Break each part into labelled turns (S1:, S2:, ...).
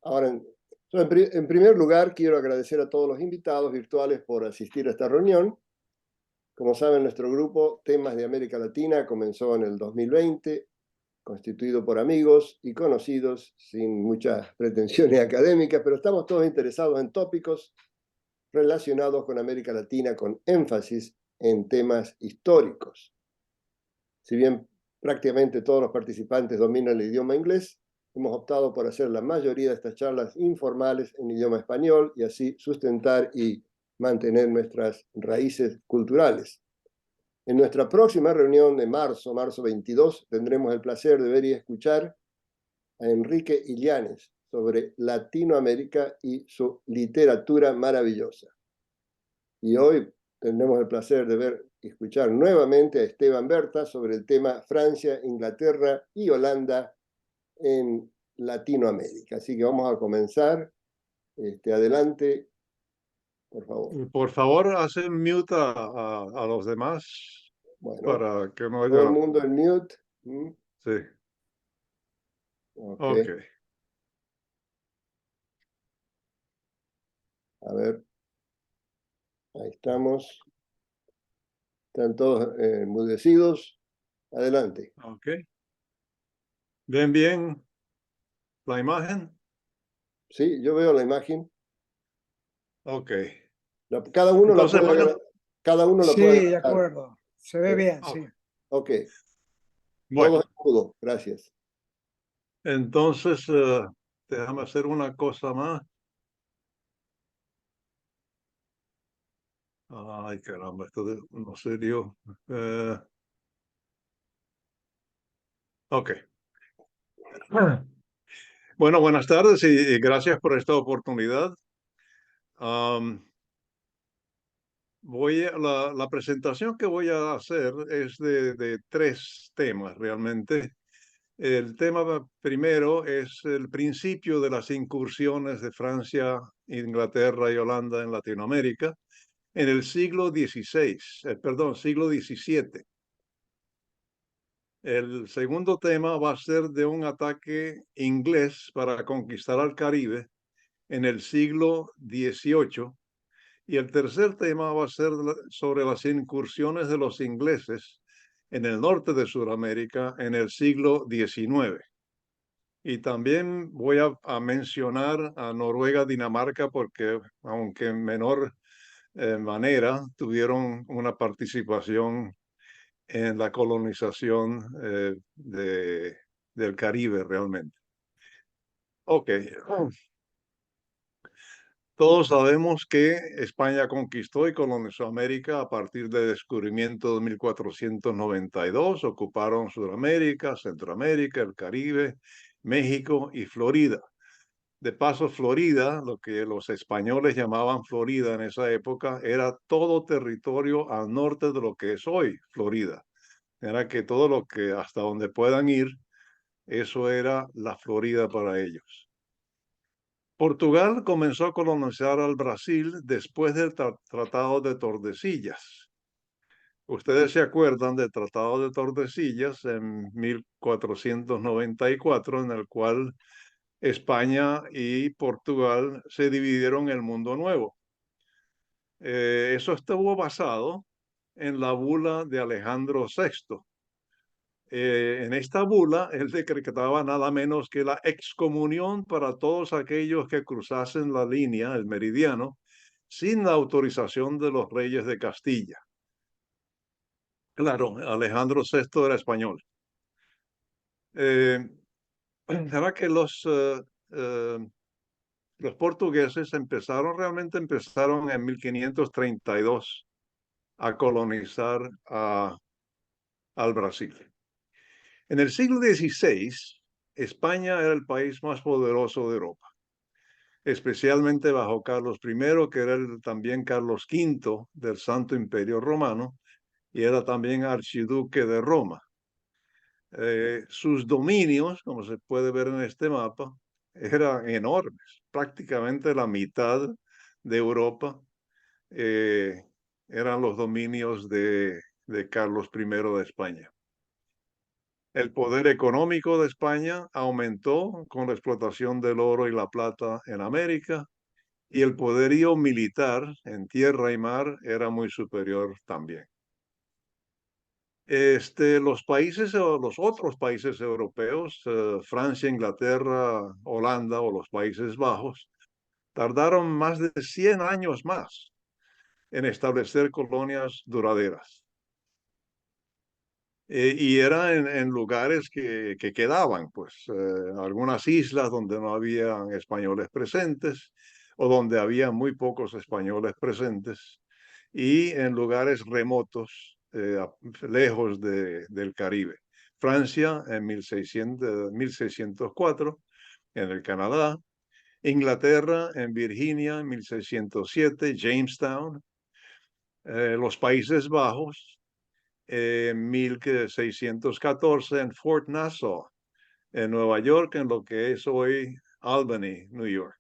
S1: Ahora, en primer lugar, quiero agradecer a todos los invitados virtuales por asistir a esta reunión. Como saben, nuestro grupo Temas de América Latina comenzó en el 2020, constituido por amigos y conocidos, sin muchas pretensiones académicas, pero estamos todos interesados en tópicos relacionados con América Latina, con énfasis en temas históricos. Si bien prácticamente todos los participantes dominan el idioma inglés, hemos optado por hacer la mayoría de estas charlas informales en idioma español y así sustentar y mantener nuestras raíces culturales. En nuestra próxima reunión de marzo 22, tendremos el placer de ver y escuchar a Enrique Illanes sobre Latinoamérica y su literatura maravillosa. Y hoy tendremos el placer de ver y escuchar nuevamente a Esteban Berta sobre el tema Francia, Inglaterra y Holanda en Latinoamérica. Así que vamos a comenzar. Adelante, por favor.
S2: Por favor, hace mute a los demás
S1: Bueno,
S2: para que no
S1: todo el
S2: haya...
S1: mundo en mute.
S2: Sí,
S1: Ok,
S2: ok.
S1: a ver, ahí estamos. Están todos enmudecidos. Adelante.
S2: Ok. ¿Ven bien la imagen?
S1: Sí, yo veo la imagen.
S2: Ok.
S1: Cada uno la
S2: Entonces
S1: puede
S2: van a...
S1: cada uno lo puede
S3: Sí, de
S1: agregar.
S3: acuerdo. Se ve bien,
S2: ok.
S3: sí.
S1: Ok,
S2: Bueno,
S1: todos en mudo. Gracias.
S2: entonces déjame hacer una cosa más. Ay, caramba, esto no se dio. Ok. Bueno, buenas tardes y gracias por esta oportunidad. Um, la presentación que voy a hacer es de tres temas realmente. El tema primero es el principio de las incursiones de Francia, Inglaterra y Holanda en Latinoamérica en el siglo XVI, siglo XVII. El segundo tema va a ser de un ataque inglés para conquistar al Caribe en el siglo XVIII. Y el tercer tema va a ser sobre las incursiones de los ingleses en el norte de Sudamérica en el siglo XIX. Y también voy a mencionar a Noruega, Dinamarca, porque aunque en menor manera tuvieron una participación en la colonización del Caribe realmente. Ok. Todos sabemos que España conquistó y colonizó América a partir del descubrimiento de 1492. Ocuparon Sudamérica, Centroamérica, el Caribe, México y Florida. De paso, Florida, lo que los españoles llamaban Florida en esa época, era todo territorio al norte de lo que es hoy Florida. Era que todo lo que hasta donde puedan ir, eso era la Florida para ellos. Portugal comenzó a colonizar al Brasil después del Tratado de Tordesillas. Ustedes se acuerdan del Tratado de Tordesillas en 1494, en el cual España y Portugal se dividieron el mundo nuevo. Eso estuvo basado en la bula de Alejandro VI. En esta bula, él decretaba nada menos que la excomunión para todos aquellos que cruzasen la línea, el meridiano, sin la autorización de los reyes de Castilla. Claro, Alejandro VI era español. Era que los portugueses realmente empezaron en 1532 a colonizar al Brasil. En el siglo XVI, España era el país más poderoso de Europa, especialmente bajo Carlos I, que era también Carlos V del Santo Imperio Romano, y era también archiduque de Roma. Sus dominios, como se puede ver en este mapa, eran enormes. Prácticamente la mitad de Europa eran los dominios de Carlos I de España. El poder económico de España aumentó con la explotación del oro y la plata en América, y el poderío militar en tierra y mar era muy superior también. Los países o los otros países europeos, Francia, Inglaterra, Holanda o los Países Bajos, tardaron más de 100 años más en establecer colonias duraderas. Y era en lugares que quedaban, pues, algunas islas donde no había españoles presentes o donde había muy pocos españoles presentes, y en lugares remotos, lejos del Caribe. Francia en 1604, en el Canadá; Inglaterra en Virginia en 1607, Jamestown; los Países Bajos en 1614 en Fort Nassau, en Nueva York, en lo que es hoy Albany, New York.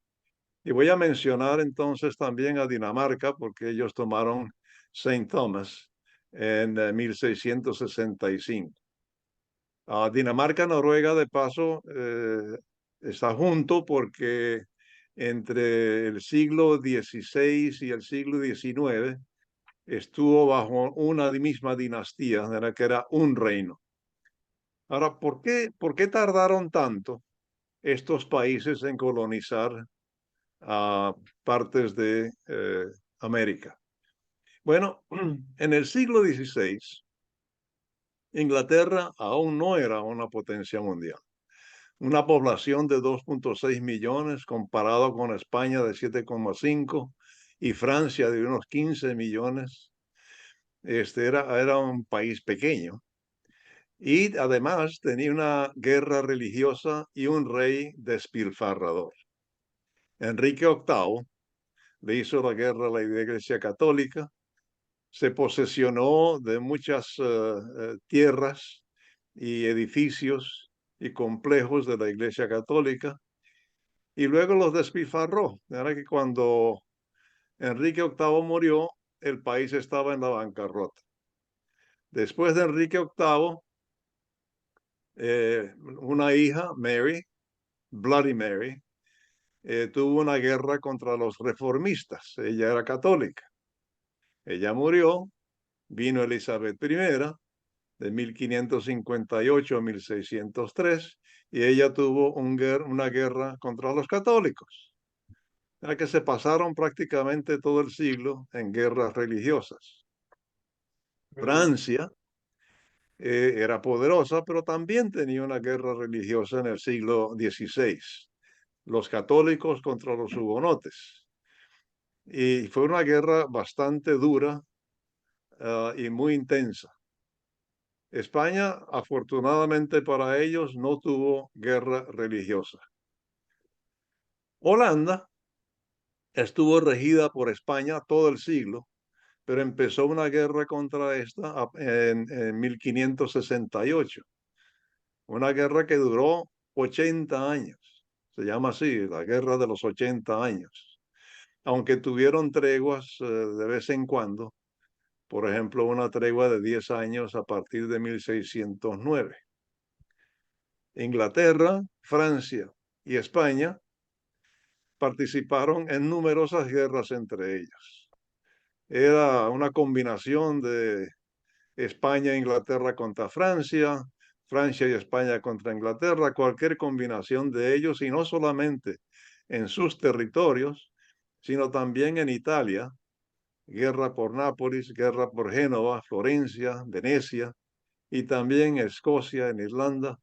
S2: Y voy a mencionar entonces también a Dinamarca, porque ellos tomaron Saint Thomas en 1665. Dinamarca, Noruega, de paso, está junto porque entre el siglo XVI y el siglo XIX estuvo bajo una misma dinastía, que era un reino. Ahora, por qué tardaron tanto estos países en colonizar a partes de América? Bueno, en el siglo XVI, Inglaterra aún no era una potencia mundial. Una población de 2,6 millones comparado con España de 7,5 y Francia de unos 15 millones. Era un país pequeño. Y además tenía una guerra religiosa y un rey despilfarrador. Enrique VIII le hizo la guerra a la Iglesia Católica, se posesionó de muchas tierras y edificios y complejos de la Iglesia Católica, y luego los despilfarró. Era que cuando Enrique VIII murió, el país estaba en la bancarrota. Después de Enrique VIII, una hija, Mary, Bloody Mary, tuvo una guerra contra los reformistas. Ella era católica. Ella murió, vino Elizabeth I, de 1558 a 1603, y ella tuvo una guerra contra los católicos. Era que se pasaron prácticamente todo el siglo en guerras religiosas. Francia era poderosa, pero también tenía una guerra religiosa en el siglo XVI. Los católicos contra los hugonotes. Y fue una guerra bastante dura y muy intensa. España, afortunadamente para ellos, no tuvo guerra religiosa. Holanda estuvo regida por España todo el siglo, pero empezó una guerra contra esta en 1568. Una guerra que duró 80 años. Se llama así, la Guerra de los 80 años. Aunque tuvieron treguas de vez en cuando, por ejemplo, una tregua de 10 años a partir de 1609. Inglaterra, Francia y España participaron en numerosas guerras entre ellos. Era una combinación de España e Inglaterra contra Francia, Francia y España contra Inglaterra, cualquier combinación de ellos, y no solamente en sus territorios, sino también en Italia, guerra por Nápoles, guerra por Génova, Florencia, Venecia, y también Escocia, en Irlanda.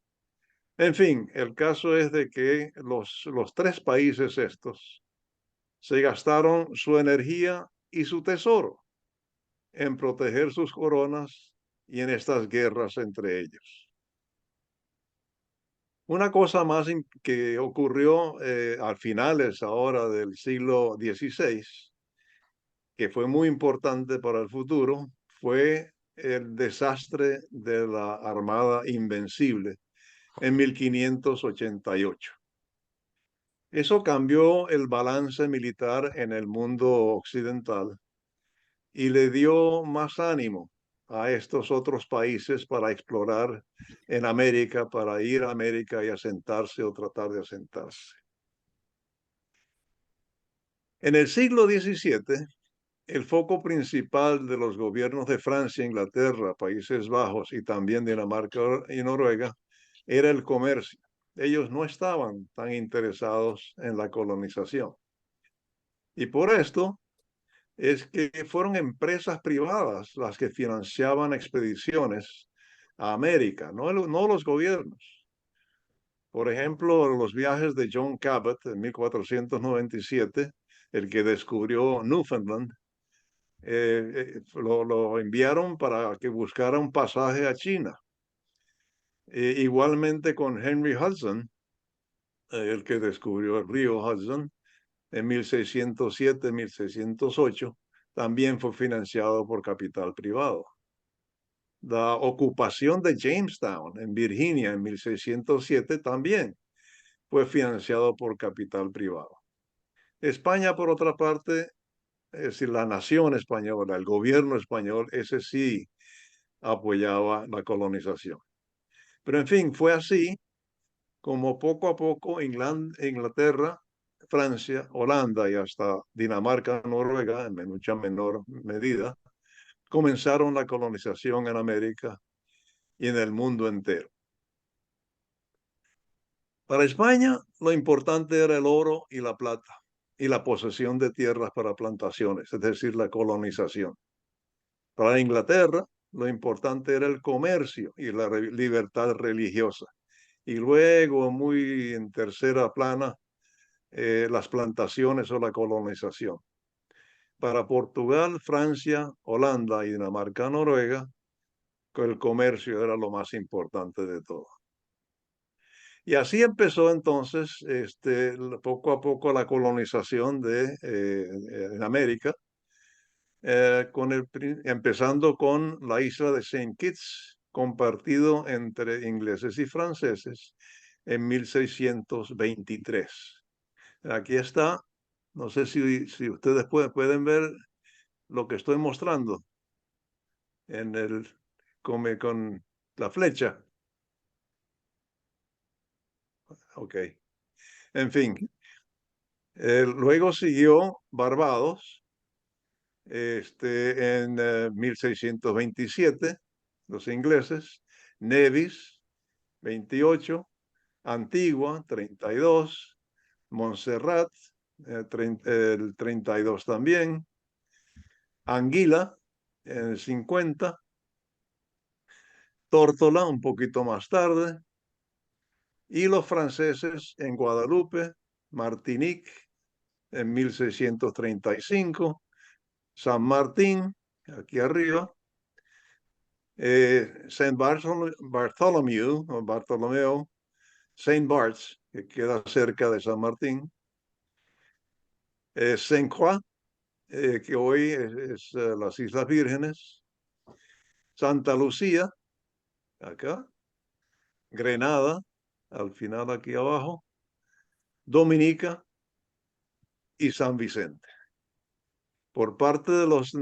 S2: En fin, el caso es de que los tres países estos se gastaron su energía y su tesoro en proteger sus coronas y en estas guerras entre ellos. Una cosa más que ocurrió al finales ahora del siglo XVI, que fue muy importante para el futuro, fue el desastre de la Armada Invencible en 1588. Eso cambió el balance militar en el mundo occidental y le dio más ánimo a estos otros países para explorar en América, para ir a América y asentarse o tratar de asentarse. En el siglo XVII, el foco principal de los gobiernos de Francia, Inglaterra, Países Bajos y también Dinamarca y Noruega era el comercio. Ellos no estaban tan interesados en la colonización. Y por esto es que fueron empresas privadas las que financiaban expediciones a América, no los gobiernos. Por ejemplo, los viajes de John Cabot en 1497, el que descubrió Newfoundland, lo enviaron para que buscara un pasaje a China. Igualmente con Henry Hudson, el que descubrió el río Hudson en 1607-1608, también fue financiado por capital privado. La ocupación de Jamestown en Virginia en 1607 también fue financiado por capital privado. España, por otra parte, es decir, la nación española, el gobierno español, ese sí apoyaba la colonización. Pero en fin, fue así como poco a poco Inglaterra, Francia, Holanda y hasta Dinamarca, Noruega, en mucha menor medida, comenzaron la colonización en América y en el mundo entero. Para España, lo importante era el oro y la plata y la posesión de tierras para plantaciones, es decir, la colonización. Para Inglaterra, lo importante era el comercio y la libertad religiosa. Y luego, muy en tercera plana, las plantaciones o la colonización. Para Portugal, Francia, Holanda y Dinamarca, Noruega, el comercio era lo más importante de todo. Y así empezó entonces poco a poco la colonización en América, empezando con la isla de Saint Kitts, compartido entre ingleses y franceses en 1623. Aquí está, no sé si ustedes pueden ver lo que estoy mostrando con la flecha. Ok. En fin, luego siguió Barbados, en 1627, los ingleses, Nevis, 28, Antigua, 32, Montserrat, el 32 también, Anguila, en el 50, Tórtola un poquito más tarde, y los franceses en Guadalupe, Martinique, en 1635, San Martín, aquí arriba, Saint Bartholomew, o Bartolomeo, Saint Barts, que queda cerca de San Martín, Saint Croix, que hoy es las Islas Vírgenes, Santa Lucía, acá, Grenada, al final aquí abajo, Dominica y San Vicente. Por parte de los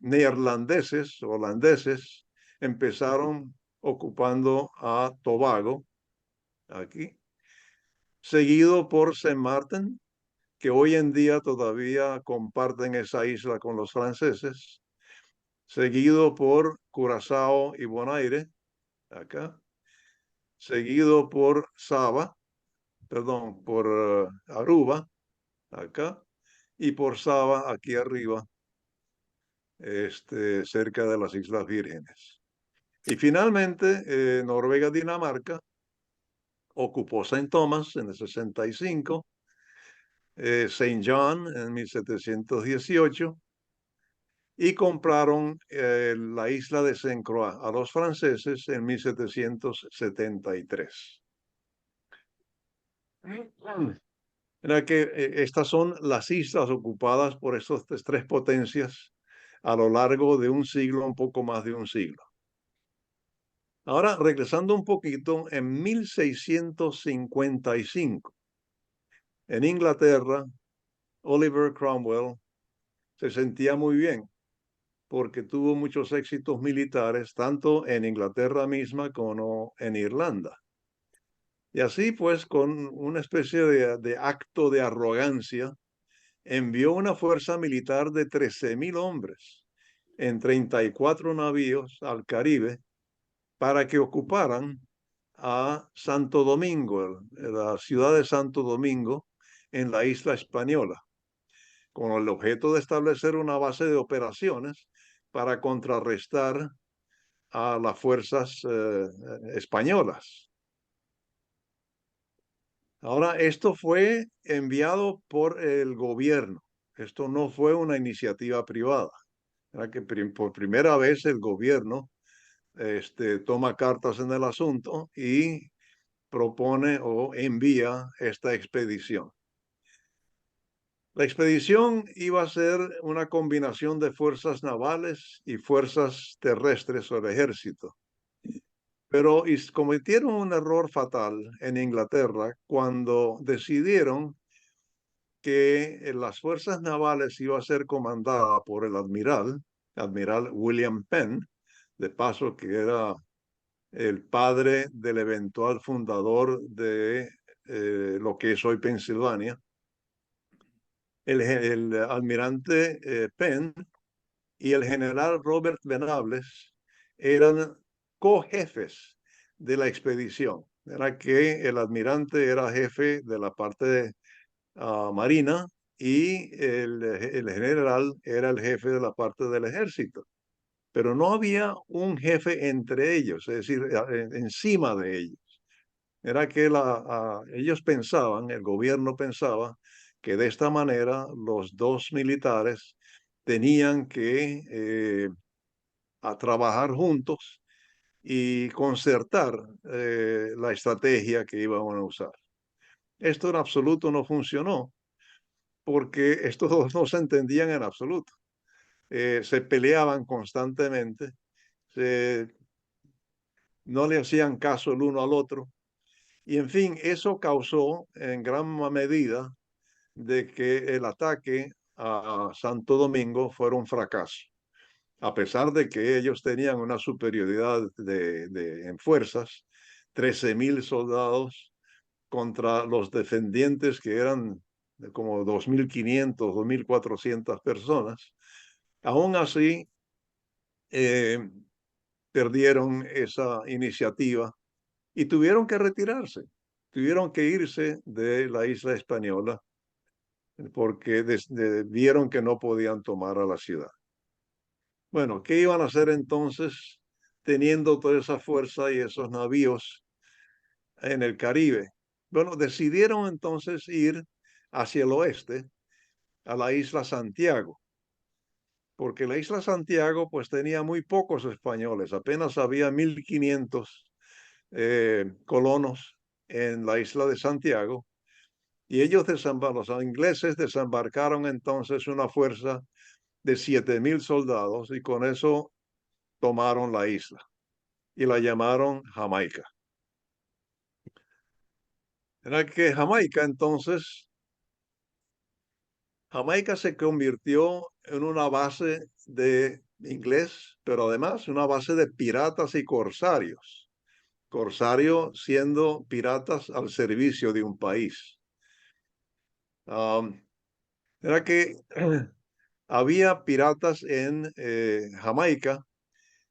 S2: neerlandeses, holandeses, empezaron ocupando a Tobago, aquí, seguido por Saint Martin, que hoy en día todavía comparten esa isla con los franceses, seguido por Curazao y Bonaire, acá, seguido por por Aruba, acá, y por Saba, aquí arriba, cerca de las Islas Vírgenes. Y finalmente, Noruega-Dinamarca ocupó Saint Thomas en el 65, Saint John en 1718, y compraron la isla de Saint Croix a los franceses en 1773. Era que estas son las islas ocupadas por estas tres potencias a lo largo de un siglo, un poco más de un siglo. Ahora, regresando un poquito, en 1655, en Inglaterra, Oliver Cromwell se sentía muy bien, porque tuvo muchos éxitos militares, tanto en Inglaterra misma como en Irlanda. Y así pues, con una especie de acto de arrogancia, envió una fuerza militar de 13.000 hombres en 34 navíos al Caribe para que ocuparan a Santo Domingo, la ciudad de Santo Domingo, en la isla española, con el objeto de establecer una base de operaciones para contrarrestar a las fuerzas españolas. Ahora, esto fue enviado por el gobierno. Esto no fue una iniciativa privada. Era que por primera vez el gobierno toma cartas en el asunto y propone o envía esta expedición. La expedición iba a ser una combinación de fuerzas navales y fuerzas terrestres o el ejército. Pero cometieron un error fatal en Inglaterra cuando decidieron que las fuerzas navales iba a ser comandada por el admiral William Penn, de paso que era el padre del eventual fundador de lo que es hoy Pensilvania. El almirante Penn y el general Robert Venables eran cojefes de la expedición. Era que el almirante era jefe de la parte marina y el general era el jefe de la parte del ejército. Pero no había un jefe entre ellos, es decir, encima de ellos. Era que ellos pensaban, el gobierno pensaba, que de esta manera los dos militares tenían que a trabajar juntos y concertar la estrategia que iban a usar. Esto en absoluto no funcionó porque estos dos no se entendían en absoluto. Se peleaban constantemente, no le hacían caso el uno al otro. Y en fin, eso causó en gran medida de que el ataque a Santo Domingo fuera un fracaso, a pesar de que ellos tenían una superioridad en fuerzas, 13.000 soldados contra los defendientes que eran de como 2.500, 2.400 personas. Aún así, eh, perdieron esa iniciativa y tuvieron que retirarse, tuvieron que irse de la isla española porque vieron que no podían tomar a la ciudad. Bueno, ¿qué iban a hacer entonces teniendo toda esa fuerza y esos navíos en el Caribe? Bueno, decidieron entonces ir hacia el oeste, a la isla Santiago, porque la isla Santiago pues tenía muy pocos españoles, apenas había 1.500 colonos en la isla de Santiago, y ellos los ingleses desembarcaron entonces una fuerza de 7.000 soldados y con eso tomaron la isla y la llamaron Jamaica. Era que Jamaica se convirtió en una base de inglés, pero además una base de piratas y corsarios. Corsario siendo piratas al servicio de un país. Era que había piratas en Jamaica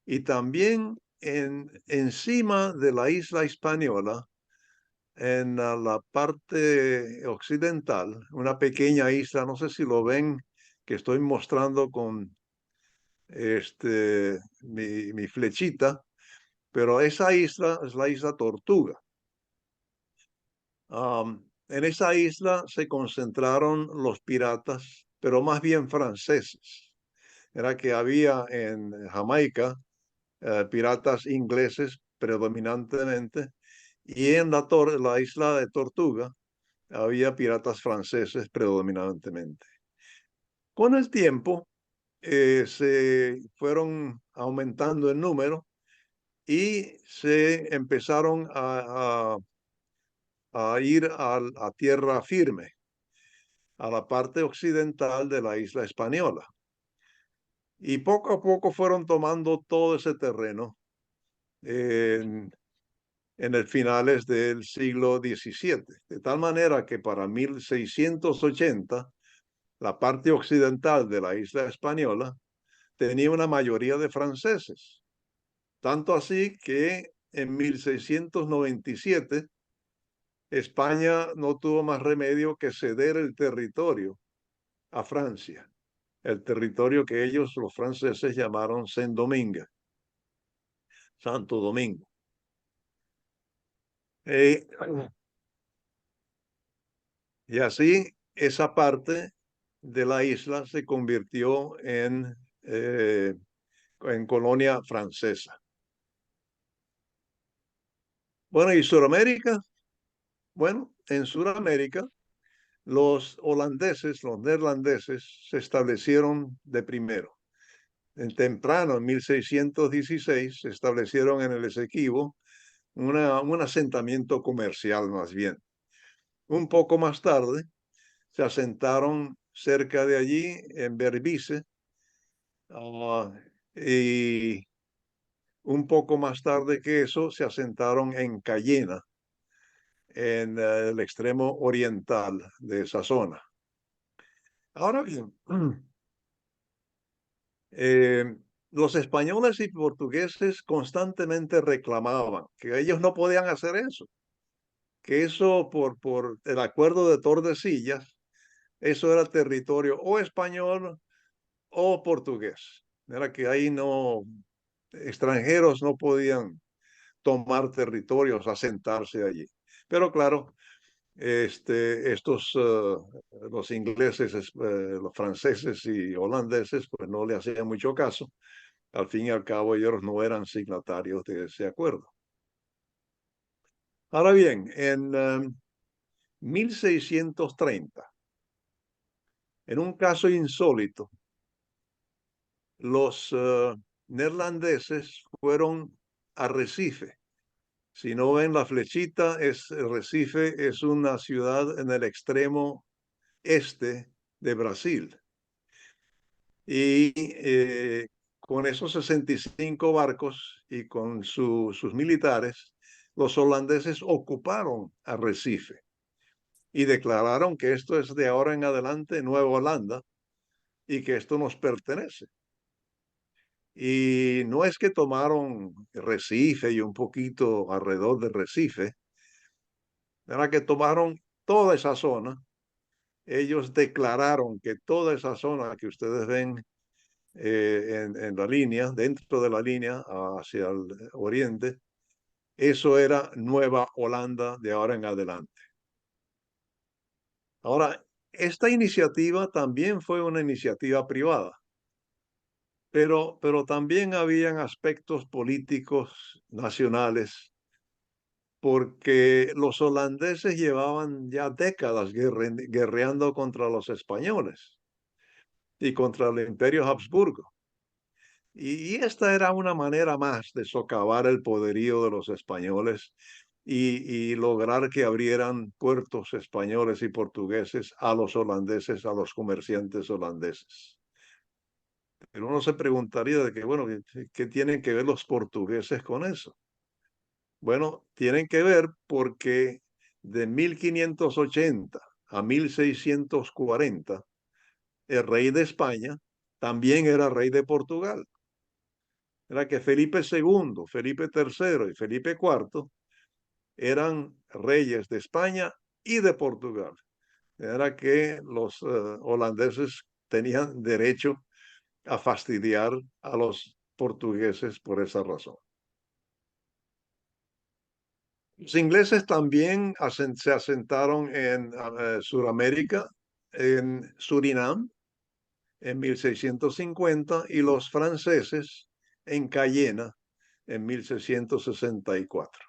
S2: y también encima de la isla española, en la parte occidental, una pequeña isla, no sé si lo ven, que estoy mostrando con mi flechita, pero esa isla es la isla Tortuga. En esa isla se concentraron los piratas, pero más bien franceses. Era que había en Jamaica piratas ingleses predominantemente y en la isla de Tortuga había piratas franceses predominantemente. Con el tiempo se fueron aumentando en número y se empezaron a ir a tierra firme, a la parte occidental de la isla española. Y poco a poco fueron tomando todo ese terreno en, en el finales del siglo XVII, de tal manera que para 1680 la parte occidental de la isla española tenía una mayoría de franceses, tanto así que en 1697 España no tuvo más remedio que ceder el territorio a Francia, el territorio que ellos, los franceses, llamaron Saint-Domingue, Santo Domingo. Eh, y así esa parte de la isla se convirtió en colonia francesa. Bueno, ¿y Sudamérica? Bueno, en Sudamérica los holandeses, los neerlandeses, se establecieron de primero. En temprano, en 1616, se establecieron en el Esequibo un asentamiento comercial más bien. Un poco más tarde, se asentaron cerca de allí, en Berbice, y un poco más tarde que eso, se asentaron en Cayena, en el extremo oriental de esa zona. Ahora bien, eh, los españoles y portugueses constantemente reclamaban que ellos no podían hacer eso, que eso por el acuerdo de Tordesillas, eso era territorio o español o portugués. Era que ahí no, extranjeros no podían tomar territorios, asentarse allí. Pero claro, los ingleses, los franceses y holandeses, pues no le hacían mucho caso. Al fin y al cabo, ellos no eran signatarios de ese acuerdo. Ahora bien, en 1630, en un caso insólito, los neerlandeses fueron a Recife. Si no ven la flechita, Recife es una ciudad en el extremo este de Brasil. Y con esos 65 barcos y con sus militares, los holandeses ocuparon Arrecife y declararon que esto es de ahora en adelante Nueva Holanda y que esto nos pertenece. Y no es que tomaron Recife y un poquito alrededor de Recife, era que tomaron toda esa zona. Ellos declararon que toda esa zona que ustedes ven en la línea, dentro de la línea hacia el oriente, eso era Nueva Holanda de ahora en adelante. Ahora, esta iniciativa también fue una iniciativa privada, pero también habían aspectos políticos nacionales, porque los holandeses llevaban ya décadas guerreando contra los españoles y contra el Imperio Habsburgo. Y esta era una manera más de socavar el poderío de los españoles y lograr que abrieran puertos españoles y portugueses a los holandeses, a los comerciantes holandeses. Pero uno se preguntaría de que, bueno, ¿qué tienen que ver los portugueses con eso? Bueno, tienen que ver porque de 1580 a 1640, el rey de España también era rey de Portugal. Era que Felipe II, Felipe III y Felipe IV eran reyes de España y de Portugal. Era que los holandeses tenían derecho a fastidiar a los portugueses por esa razón. Los ingleses también se asentaron en Sudamérica, en Surinam, en 1650, y los franceses en Cayena, en 1664.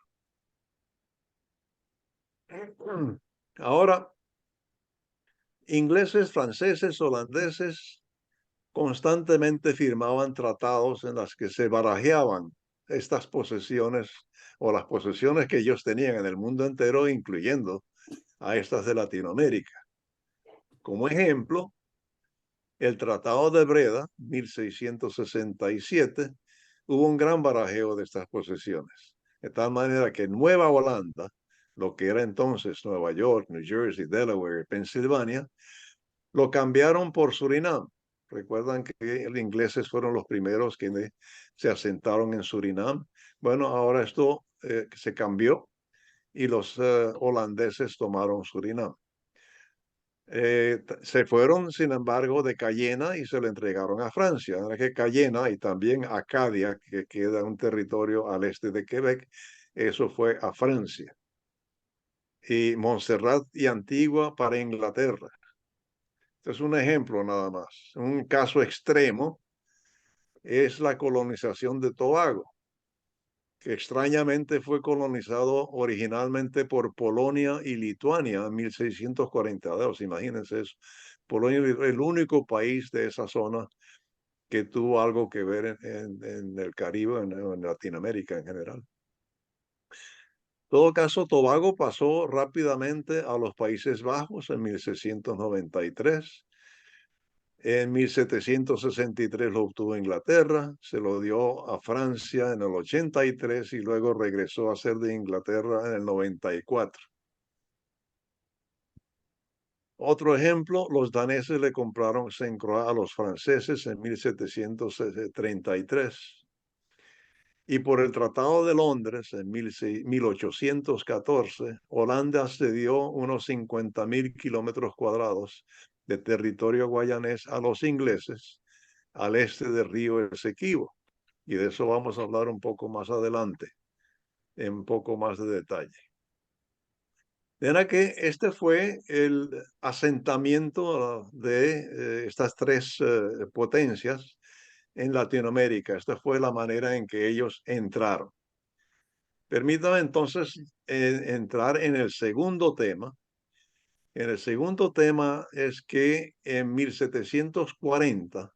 S2: Ahora, ingleses, franceses, holandeses constantemente firmaban tratados en los que se barajeaban estas posesiones o las posesiones que ellos tenían en el mundo entero, incluyendo a estas de Latinoamérica. Como ejemplo, el Tratado de Breda, 1667, hubo un gran barajeo de estas posesiones, de tal manera que Nueva Holanda, lo que era entonces Nueva York, New Jersey, Delaware, Pensilvania, lo cambiaron por Surinam. Recuerdan que los ingleses fueron los primeros que se asentaron en Surinam. Bueno, ahora esto se cambió y los holandeses tomaron Surinam. Se fueron, sin embargo, de Cayena y se lo entregaron a Francia. Ahora que Cayena y también Acadia, que queda un territorio al este de Quebec, eso fue a Francia. Y Montserrat y Antigua para Inglaterra. Este es un ejemplo nada más. Un caso extremo es la colonización de Tobago, que extrañamente fue colonizado originalmente por Polonia y Lituania en 1642. Imagínense eso. Polonia es el único país de esa zona que tuvo algo que ver en el Caribe, en Latinoamérica en general. En todo caso, Tobago pasó rápidamente a los Países Bajos en 1693. En 1763 lo obtuvo Inglaterra, se lo dio a Francia en el 83 y luego regresó a ser de Inglaterra en el 94. Otro ejemplo, los daneses le compraron Saint-Croix a los franceses en 1733. Y por el Tratado de Londres en 1814, Holanda cedió unos 50.000 kilómetros cuadrados de territorio guayanés a los ingleses al este del río Esequibo. Y de eso vamos a hablar un poco más adelante, en un poco más de detalle. Era que este fue el asentamiento de estas tres potencias en Latinoamérica. Esta fue la manera en que ellos entraron. Permítame entonces entrar en el segundo tema. En el segundo tema es que en 1740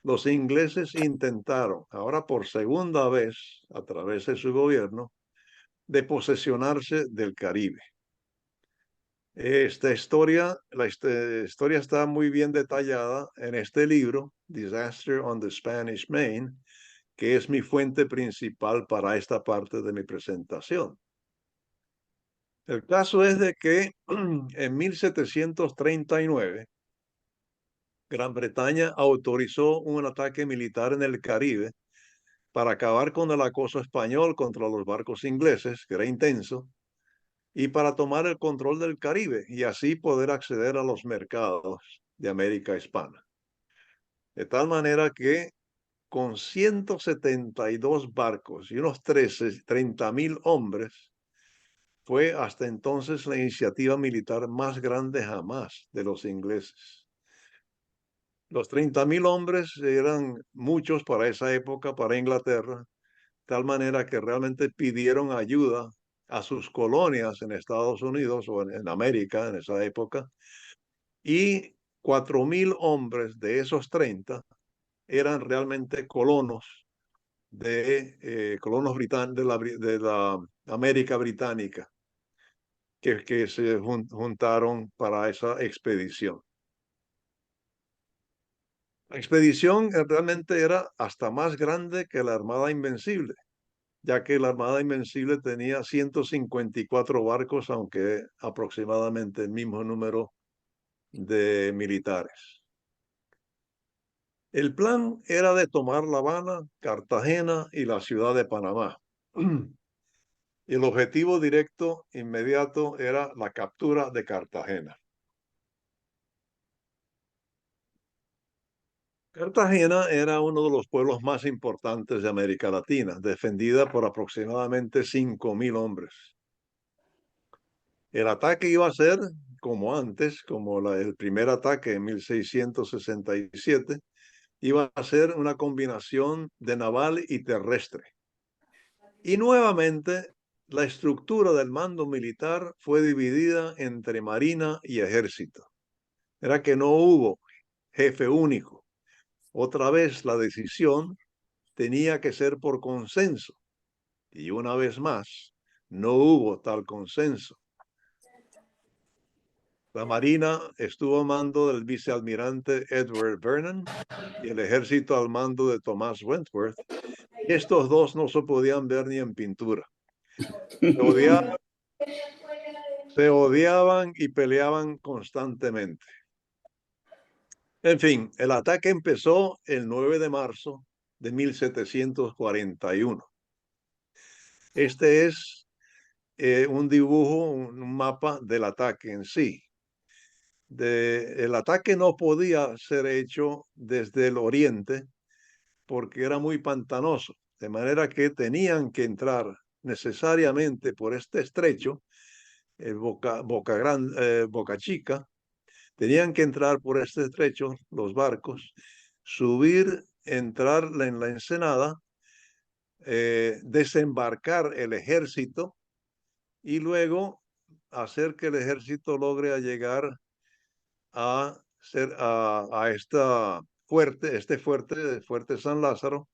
S2: los ingleses intentaron, ahora por segunda vez, a través de su gobierno, de posesionarse del Caribe. La historia está muy bien detallada en este libro, Disaster on the Spanish Main, que es mi fuente principal para esta parte de mi presentación. El caso es de que en 1739 Gran Bretaña autorizó un ataque militar en el Caribe para acabar con el acoso español contra los barcos ingleses, que era intenso, y para tomar el control del Caribe y así poder acceder a los mercados de América Hispana. De tal manera que con 172 barcos y unos 30.000 hombres, fue hasta entonces la iniciativa militar más grande jamás de los ingleses. Los 30.000 hombres eran muchos para esa época, para Inglaterra, tal manera que realmente pidieron ayuda a sus colonias en Estados Unidos o en América en esa época, y 4.000 hombres de esos 30 eran realmente colonos de la América británica que se juntaron para esa expedición. La expedición realmente era hasta más grande que la Armada Invencible, ya que la Armada Invencible tenía 154 barcos, aunque aproximadamente el mismo número de militares. El plan era de tomar La Habana, Cartagena y la ciudad de Panamá. Y el objetivo directo inmediato era la captura de Cartagena. Cartagena era uno de los pueblos más importantes de América Latina, defendida por aproximadamente 5.000 hombres. El ataque iba a ser, como antes, como el primer ataque en 1667, iba a ser una combinación de naval y terrestre. Y nuevamente, la estructura del mando militar fue dividida entre marina y ejército. Era que no hubo jefe único. Otra vez la decisión tenía que ser por consenso. Y una vez más, no hubo tal consenso. La Marina estuvo a mando del vicealmirante Edward Vernon y el ejército al mando de Thomas Wentworth. Y estos dos no se podían ver ni en pintura. Se odiaban, se odiaban y peleaban constantemente. En fin, el ataque empezó el 9 de marzo de 1741. Este es un dibujo, un mapa del ataque en sí. El ataque no podía ser hecho desde el oriente porque era muy pantanoso, de manera que tenían que entrar necesariamente por este estrecho, Boca Chica, tenían que entrar por este estrecho los barcos, subir, entrar en la ensenada, desembarcar el ejército y luego hacer que el ejército logre llegar a esta fuerte, fuerte San Lázaro,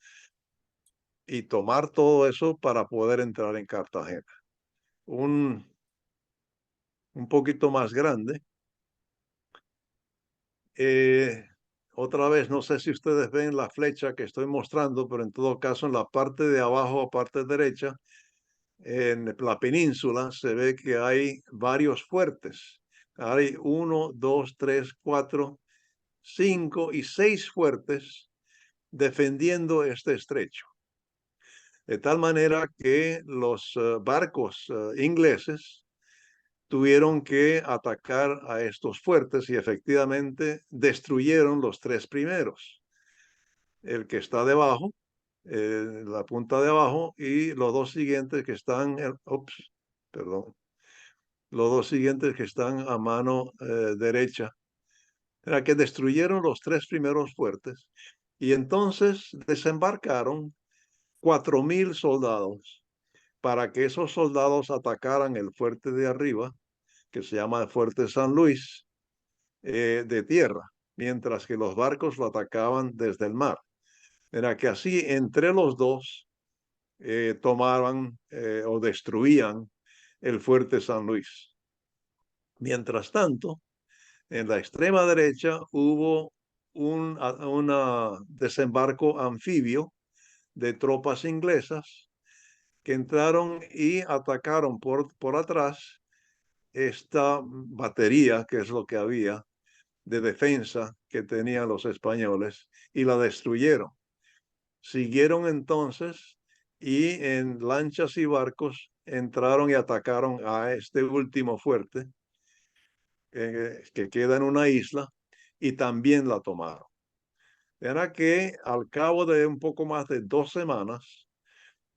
S2: y tomar todo eso para poder entrar en Cartagena. Un poquito más grande. Otra vez, no sé si ustedes ven la flecha que estoy mostrando, pero en todo caso en la parte de abajo, parte derecha, en la península se ve que hay varios fuertes. Hay 1, 2, 3, 4, 5 y 6 fuertes defendiendo este estrecho. De tal manera que los barcos ingleses tuvieron que atacar a estos fuertes y efectivamente destruyeron los 3 primeros. El que está debajo, la punta de abajo, y los 2 siguientes que están, perdón, los 2 siguientes que están a mano derecha. Era que destruyeron los 3 primeros fuertes y entonces desembarcaron 4.000 soldados para que esos soldados atacaran el fuerte de arriba, que se llama el Fuerte San Luis, de tierra, mientras que los barcos lo atacaban desde el mar. Era que así entre los dos tomaban o destruían el Fuerte San Luis. Mientras tanto, en la extrema derecha hubo un desembarco anfibio de tropas inglesas que entraron y atacaron por atrás esta batería, que es lo que había, de defensa que tenían los españoles, y la destruyeron. Siguieron entonces y en lanchas y barcos entraron y atacaron a este último fuerte que queda en una isla y también la tomaron. Era que al cabo de un poco más de 2 semanas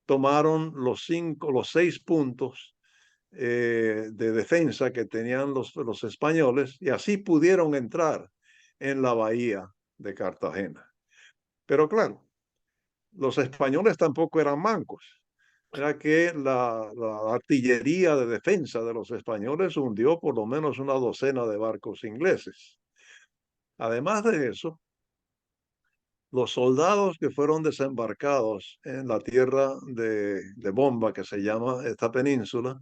S2: tomaron los 6 puntos de defensa que tenían los españoles y así pudieron entrar en la bahía de Cartagena. Pero claro, los españoles tampoco eran mancos. Era que la artillería de defensa de los españoles hundió por lo menos una docena de barcos ingleses. Además de eso, los soldados que fueron desembarcados en la tierra de Bomba, que se llama esta península,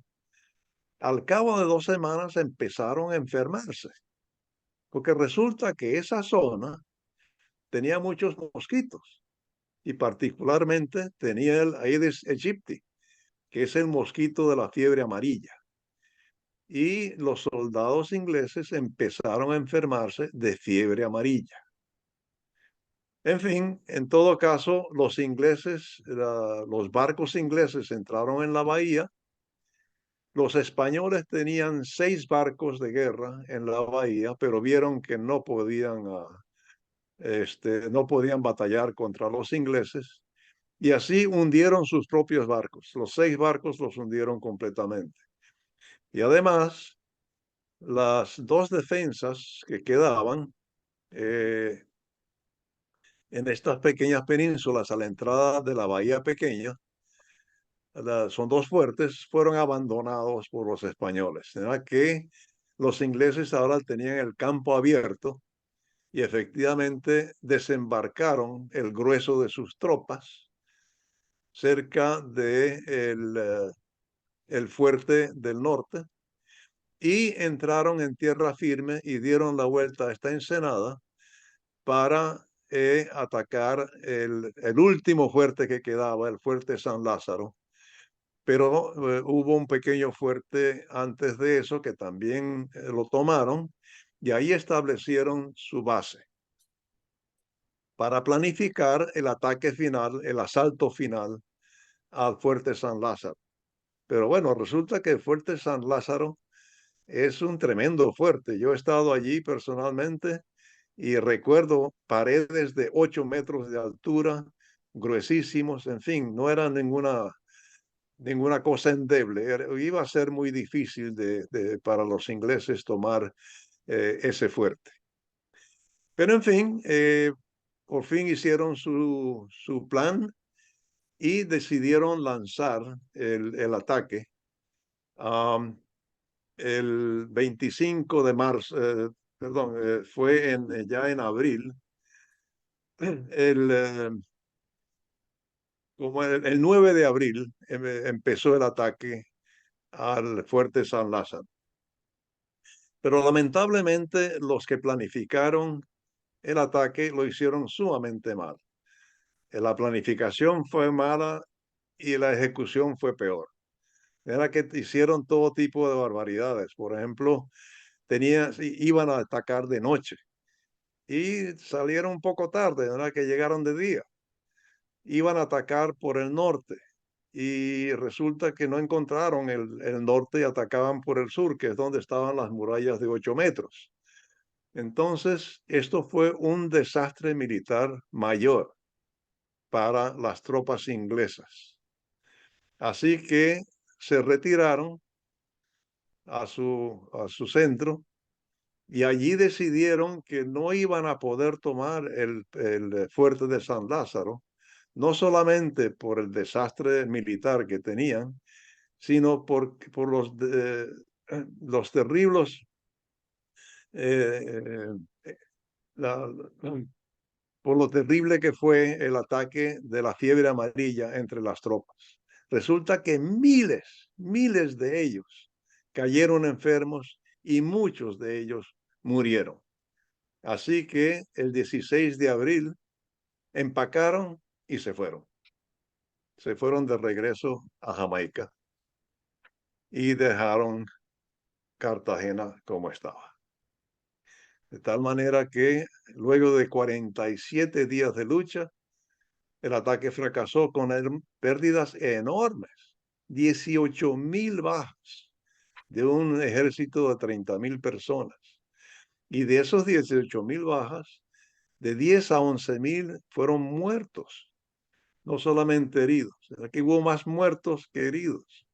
S2: al cabo de 2 semanas empezaron a enfermarse, porque resulta que esa zona tenía muchos mosquitos y particularmente tenía el Aedes aegypti, que es el mosquito de la fiebre amarilla. Y los soldados ingleses empezaron a enfermarse de fiebre amarilla. En fin, en todo caso, los barcos ingleses entraron en la bahía. Los españoles tenían 6 barcos de guerra en la bahía, pero vieron que no podían batallar contra los ingleses y así hundieron sus propios barcos. Los 6 barcos los hundieron completamente. Y además, las 2 defensas que quedaban en estas pequeñas penínsulas a la entrada de la bahía pequeña, son 2 fuertes, fueron abandonados por los españoles. Era que los ingleses ahora tenían el campo abierto y efectivamente desembarcaron el grueso de sus tropas cerca de el fuerte del norte y entraron en tierra firme y dieron la vuelta a esta ensenada para atacar el último fuerte que quedaba, el fuerte San Lázaro. Pero hubo un pequeño fuerte antes de eso que también lo tomaron y ahí establecieron su base para planificar el ataque final, el asalto final al fuerte San Lázaro. Pero bueno, resulta que el fuerte San Lázaro es un tremendo fuerte. Yo he estado allí personalmente y recuerdo paredes de 8 metros de altura, gruesísimos, en fin, no era ninguna cosa endeble. Iba a ser muy difícil para los ingleses tomar ese fuerte. Pero en fin, por fin hicieron su plan y decidieron lanzar el ataque. Um, el 25 de marzo, perdón, fue ya en abril, el, como el 9 de abril empezó el ataque al fuerte San Lázaro. Pero lamentablemente los que planificaron el ataque lo hicieron sumamente mal. La planificación fue mala y la ejecución fue peor. Era que hicieron todo tipo de barbaridades. Por ejemplo, iban a atacar de noche y salieron un poco tarde, era que llegaron de día. Iban a atacar por el norte y resulta que no encontraron el norte y atacaban por el sur, que es donde estaban las murallas de 8 metros. Entonces, esto fue un desastre militar mayor para las tropas inglesas. Así que se retiraron a su centro y allí decidieron que no iban a poder tomar el fuerte de San Lázaro, no solamente por el desastre militar que tenían, sino por los terribles eh, eh, la, por lo terrible que fue el ataque de la fiebre amarilla entre las tropas. Resulta que miles de ellos cayeron enfermos y muchos de ellos murieron. Así que el 16 de abril empacaron y se fueron. Se fueron de regreso a Jamaica y dejaron Cartagena como estaba. De tal manera que luego de 47 días de lucha, el ataque fracasó con pérdidas enormes, 18.000 bajas de un ejército de 30.000 personas. Y de esos 18.000 bajas, de 10 a 11.000 fueron muertos, no solamente heridos. Aquí hubo más muertos que heridos.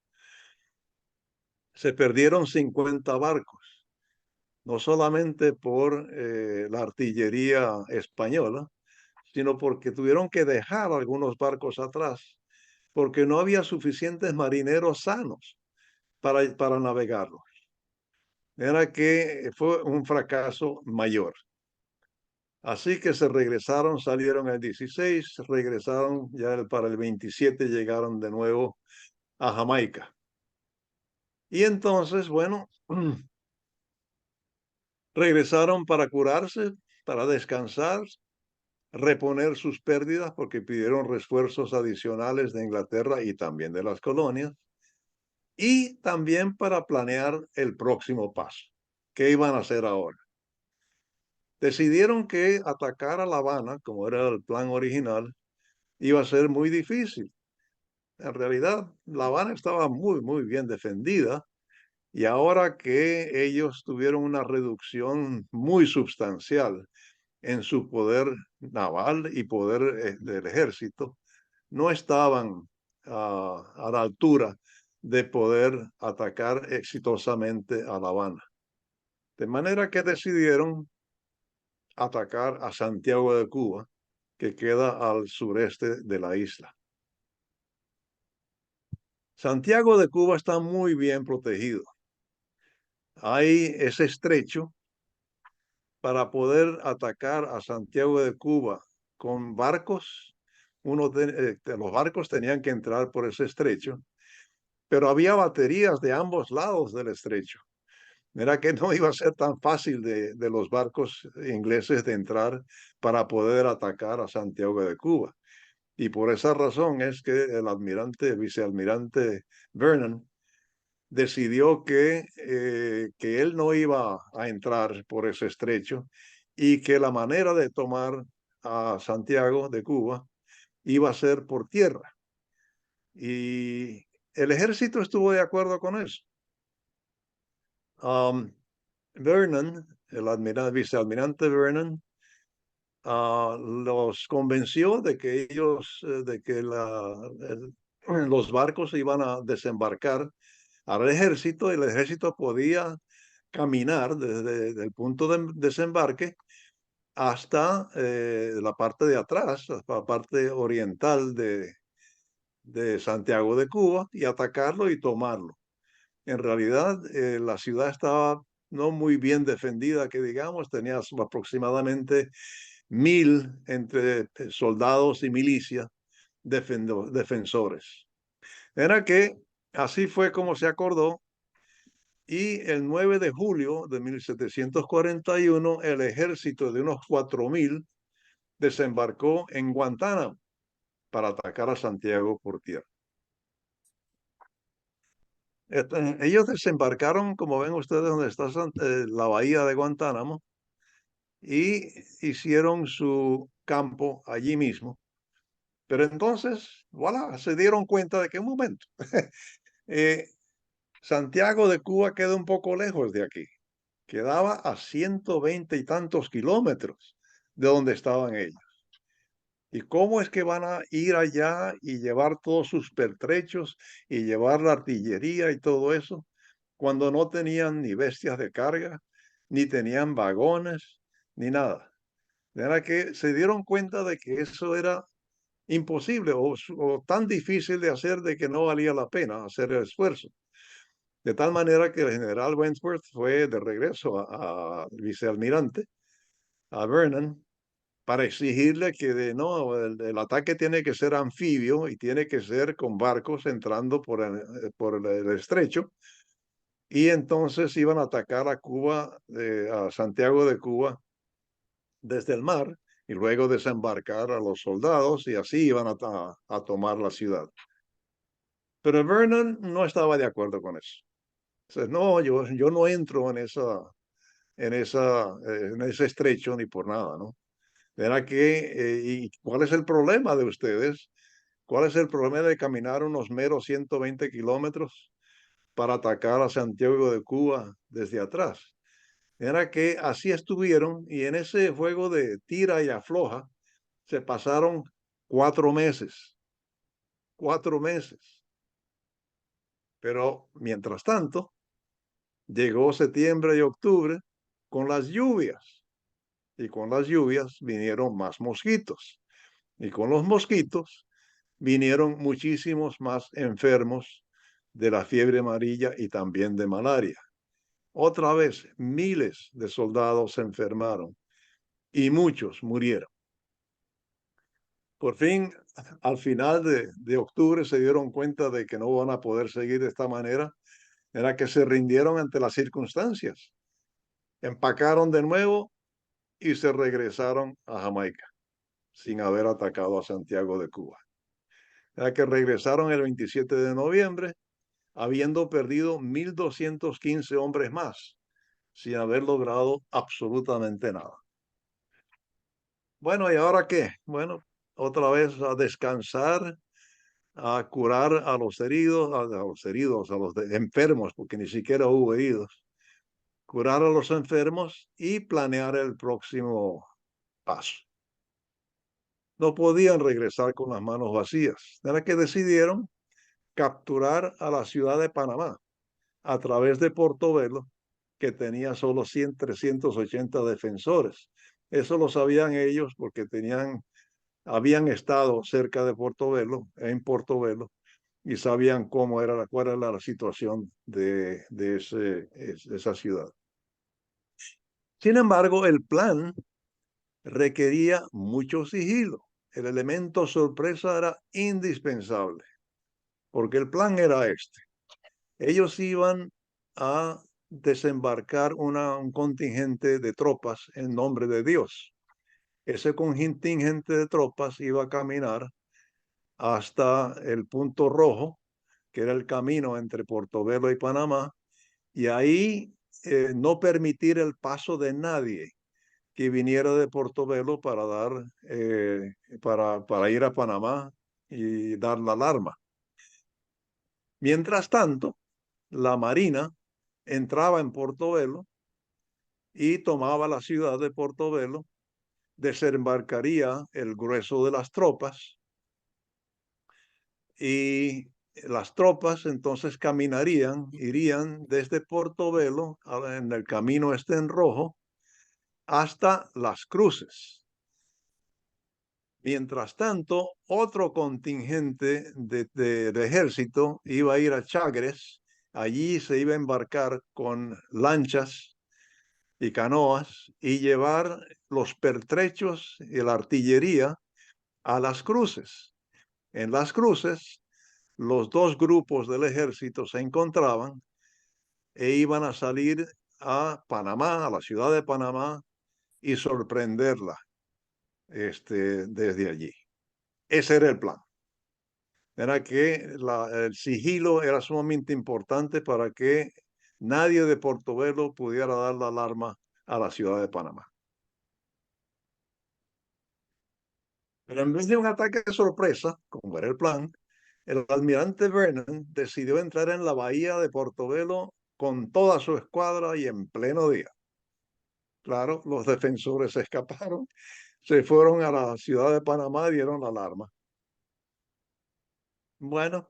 S2: Se perdieron 50 barcos, no solamente por la artillería española, sino porque tuvieron que dejar algunos barcos atrás, porque no había suficientes marineros sanos para navegarlos. Era que fue un fracaso mayor. Así que se regresaron, salieron el 16, regresaron ya para el 27, llegaron de nuevo a Jamaica. Y entonces, bueno, regresaron para curarse, para descansar, reponer sus pérdidas, porque pidieron refuerzos adicionales de Inglaterra y también de las colonias, y también para planear el próximo paso. ¿Qué iban a hacer ahora? Decidieron que atacar a La Habana, como era el plan original, iba a ser muy difícil. En realidad, La Habana estaba muy bien defendida y ahora que ellos tuvieron una reducción muy sustancial en su poder naval y poder del ejército, no estaban a la altura de poder atacar exitosamente a La Habana. De manera que decidieron atacar a Santiago de Cuba, que queda al sureste de la isla. Santiago de Cuba está muy bien protegido. Hay ese estrecho para poder atacar a Santiago de Cuba con barcos. Los barcos tenían que entrar por ese estrecho, pero había baterías de ambos lados del estrecho. Era que no iba a ser tan fácil de los barcos ingleses de entrar para poder atacar a Santiago de Cuba. Y por esa razón es que el vicealmirante Vernon, decidió que él no iba a entrar por ese estrecho y que la manera de tomar a Santiago de Cuba iba a ser por tierra. Y el ejército estuvo de acuerdo con eso. Vernon, vicealmirante Vernon, los convenció de que los barcos iban a desembarcar al ejército y el ejército podía caminar desde el punto de desembarque hasta la parte de atrás, la parte oriental de Santiago de Cuba y atacarlo y tomarlo. En realidad, la ciudad estaba no muy bien defendida, que digamos, tenía aproximadamente 1000 entre soldados y milicia defensores. Era que así fue como se acordó y el 9 de julio de 1741 el ejército de unos 4000 desembarcó en Guantánamo para atacar a Santiago por tierra. Ellos desembarcaron, como ven ustedes, donde está la bahía de Guantánamo, y hicieron su campo allí mismo. Pero entonces, voilà, se dieron cuenta de que un momento, Santiago de Cuba queda un poco lejos de aquí. Quedaba a 120 y tantos kilómetros de donde estaban ellos. ¿Y cómo es que van a ir allá y llevar todos sus pertrechos y llevar la artillería y todo eso cuando no tenían ni bestias de carga, ni tenían vagones, ni nada? De manera que se dieron cuenta de que eso era imposible o tan difícil de hacer de que no valía la pena hacer el esfuerzo. De tal manera que el general Wentworth fue de regreso a vicealmirante, a Vernon, para exigirle que no, el ataque tiene que ser anfibio y tiene que ser con barcos entrando por el estrecho. Y entonces iban a atacar a Cuba, a Santiago de Cuba, desde el mar y luego desembarcar a los soldados y así iban a tomar la ciudad. Pero Vernon no estaba de acuerdo con eso. Entonces, no, yo no entro en ese estrecho ni por nada, ¿no? Era ¿y cuál es el problema de ustedes? ¿Cuál es el problema de caminar unos meros 120 kilómetros para atacar a Santiago de Cuba desde atrás? Era que así estuvieron y en ese juego de tira y afloja se pasaron 4 meses, 4 meses. Pero mientras tanto, llegó septiembre y octubre con las lluvias y con las lluvias vinieron más mosquitos y con los mosquitos vinieron muchísimos más enfermos de la fiebre amarilla y también de malaria. Otra vez, miles de soldados se enfermaron y muchos murieron. Por fin, al final de octubre se dieron cuenta de que no van a poder seguir de esta manera. Era que se rindieron ante las circunstancias. Empacaron de nuevo y se regresaron a Jamaica sin haber atacado a Santiago de Cuba. Era que regresaron el 27 de noviembre habiendo perdido 1215 hombres más, sin haber logrado absolutamente nada. Bueno, ¿y ahora qué? Bueno, otra vez a descansar, a curar a los heridos, a los enfermos, porque ni siquiera hubo heridos, curar a los enfermos y planear el próximo paso. No podían regresar con las manos vacías. Era que decidieron capturar a la ciudad de Panamá a través de Portobelo, que tenía solo 380 defensores. Eso lo sabían ellos porque habían estado cerca de Portobelo, en Portobelo, y sabían cuál era la situación de esa ciudad. Sin embargo, el plan requería mucho sigilo. El elemento sorpresa era indispensable, porque el plan era este. Ellos iban a desembarcar un contingente de tropas en nombre de Dios. Ese contingente de tropas iba a caminar hasta el punto rojo, que era el camino entre Portobelo y Panamá, y ahí no permitir el paso de nadie que viniera de Portobelo para para ir a Panamá y dar la alarma. Mientras tanto, la Marina entraba en Portobelo y tomaba la ciudad de Portobelo, desembarcaría el grueso de las tropas y las tropas entonces irían desde Portobelo en el camino este en rojo hasta Las Cruces. Mientras tanto, otro contingente de ejército iba a ir a Chagres. Allí se iba a embarcar con lanchas y canoas y llevar los pertrechos y la artillería a Las Cruces. En Las Cruces, los dos grupos del ejército se encontraban e iban a salir a Panamá, a la ciudad de Panamá, y sorprenderla desde allí. Ese era el plan. Era que el sigilo era sumamente importante para que nadie de Portobelo pudiera dar la alarma a la ciudad de Panamá. Pero en vez de un ataque de sorpresa, como era el plan, el almirante Vernon decidió entrar en la bahía de Portobelo con toda su escuadra y en pleno día. Claro, los defensores se escaparon, se fueron a la ciudad de Panamá y dieron la alarma. Bueno,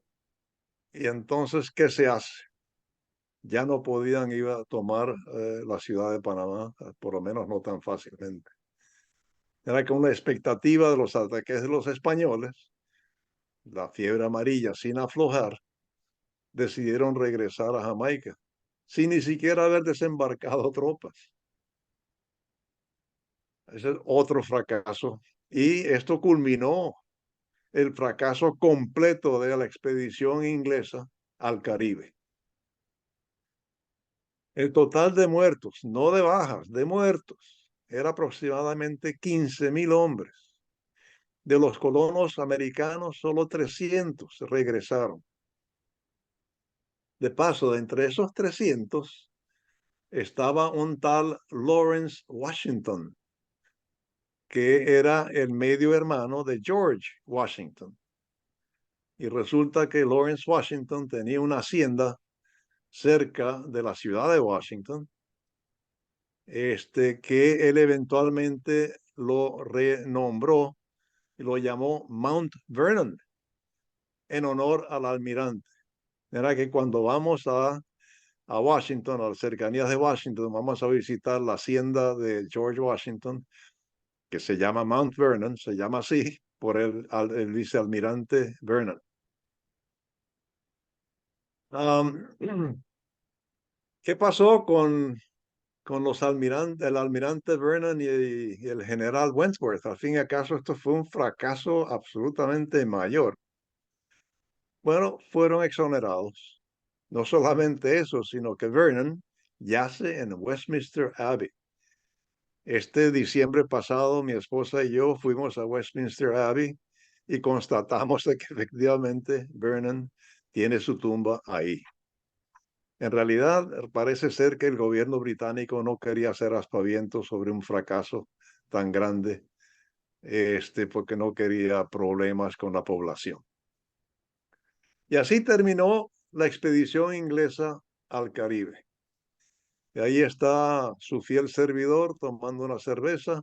S2: y entonces, ¿qué se hace? Ya no podían ir a tomar la ciudad de Panamá, por lo menos no tan fácilmente. Era que una expectativa de los ataques de los españoles, la fiebre amarilla sin aflojar, decidieron regresar a Jamaica, sin ni siquiera haber desembarcado tropas. Ese es otro fracaso. Y esto culminó el fracaso completo de la expedición inglesa al Caribe. El total de muertos, no de bajas, de muertos, era aproximadamente 15.000 hombres. De los colonos americanos, solo 300 regresaron. De paso, de entre esos 300 estaba un tal Lawrence Washington, que era el medio hermano de George Washington. Y resulta que Lawrence Washington tenía una hacienda cerca de la ciudad de Washington, que él eventualmente lo renombró y lo llamó Mount Vernon, en honor al almirante. Era que cuando vamos a Washington, a las cercanías de Washington, vamos a visitar la hacienda de George Washington, que se llama Mount Vernon, se llama así por el vicealmirante Vernon. ¿Qué pasó con el almirante Vernon y el general Wentworth? Al fin y al cabo, esto fue un fracaso absolutamente mayor. Bueno, fueron exonerados. No solamente eso, sino que Vernon yace en Westminster Abbey. Este diciembre pasado, mi esposa y yo fuimos a Westminster Abbey y constatamos de que efectivamente Vernon tiene su tumba ahí. En realidad, parece ser que el gobierno británico no quería hacer aspavientos sobre un fracaso tan grande, porque no quería problemas con la población. Y así terminó la expedición inglesa al Caribe. Y ahí está su fiel servidor tomando una cerveza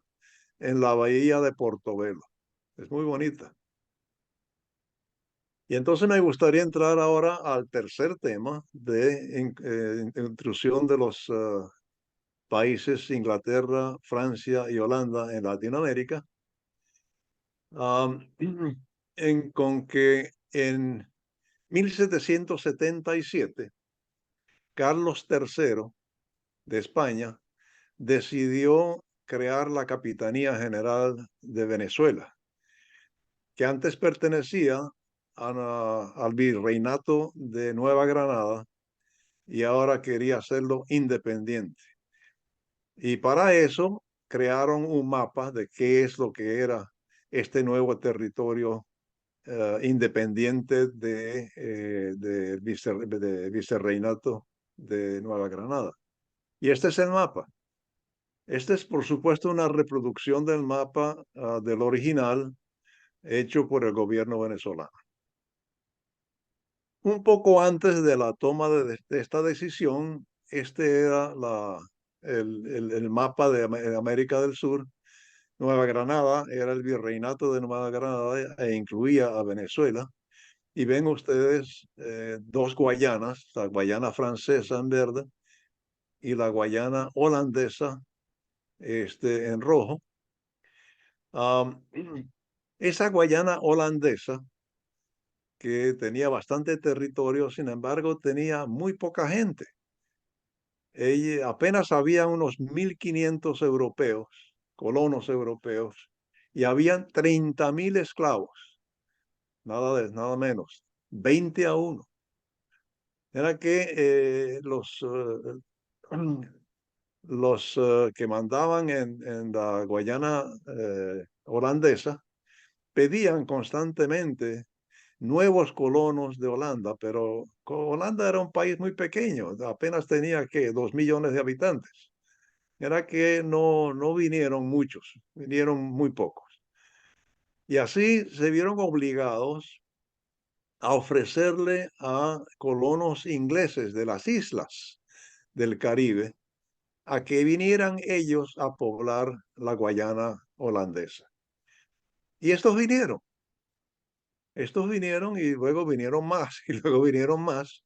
S2: en la bahía de Portobelo. Es muy bonita. Y entonces me gustaría entrar ahora al tercer tema de intrusión de los países Inglaterra, Francia y Holanda en Latinoamérica, con que en 1777 Carlos III de España decidió crear la Capitanía General de Venezuela, que antes pertenecía al Virreinato de Nueva Granada y ahora quería hacerlo independiente. Y para eso crearon un mapa de qué es lo que era este nuevo territorio independiente de vicerreinato de Nueva Granada. Y este es el mapa. Este es, por supuesto, una reproducción del mapa del original hecho por el gobierno venezolano. Un poco antes de la toma de esta decisión, este era el mapa de América del Sur. Nueva Granada era el virreinato de Nueva Granada e incluía a Venezuela. Y ven ustedes dos Guayanas, la Guayana francesa en verde y la Guayana holandesa en rojo. Esa Guayana holandesa, que tenía bastante territorio, sin embargo, tenía muy poca gente. Apenas había unos 1.500 europeos, colonos europeos, y habían 30.000 esclavos, nada menos, 20-1. Era que los que mandaban en la Guayana holandesa pedían constantemente nuevos colonos de Holanda, pero Holanda era un país muy pequeño, apenas tenía que 2 millones de habitantes. Era que no vinieron muchos, vinieron muy pocos. Y así se vieron obligados a ofrecerle a colonos ingleses de las islas del Caribe a que vinieran ellos a poblar la Guayana holandesa. Y estos vinieron y luego vinieron más y luego vinieron más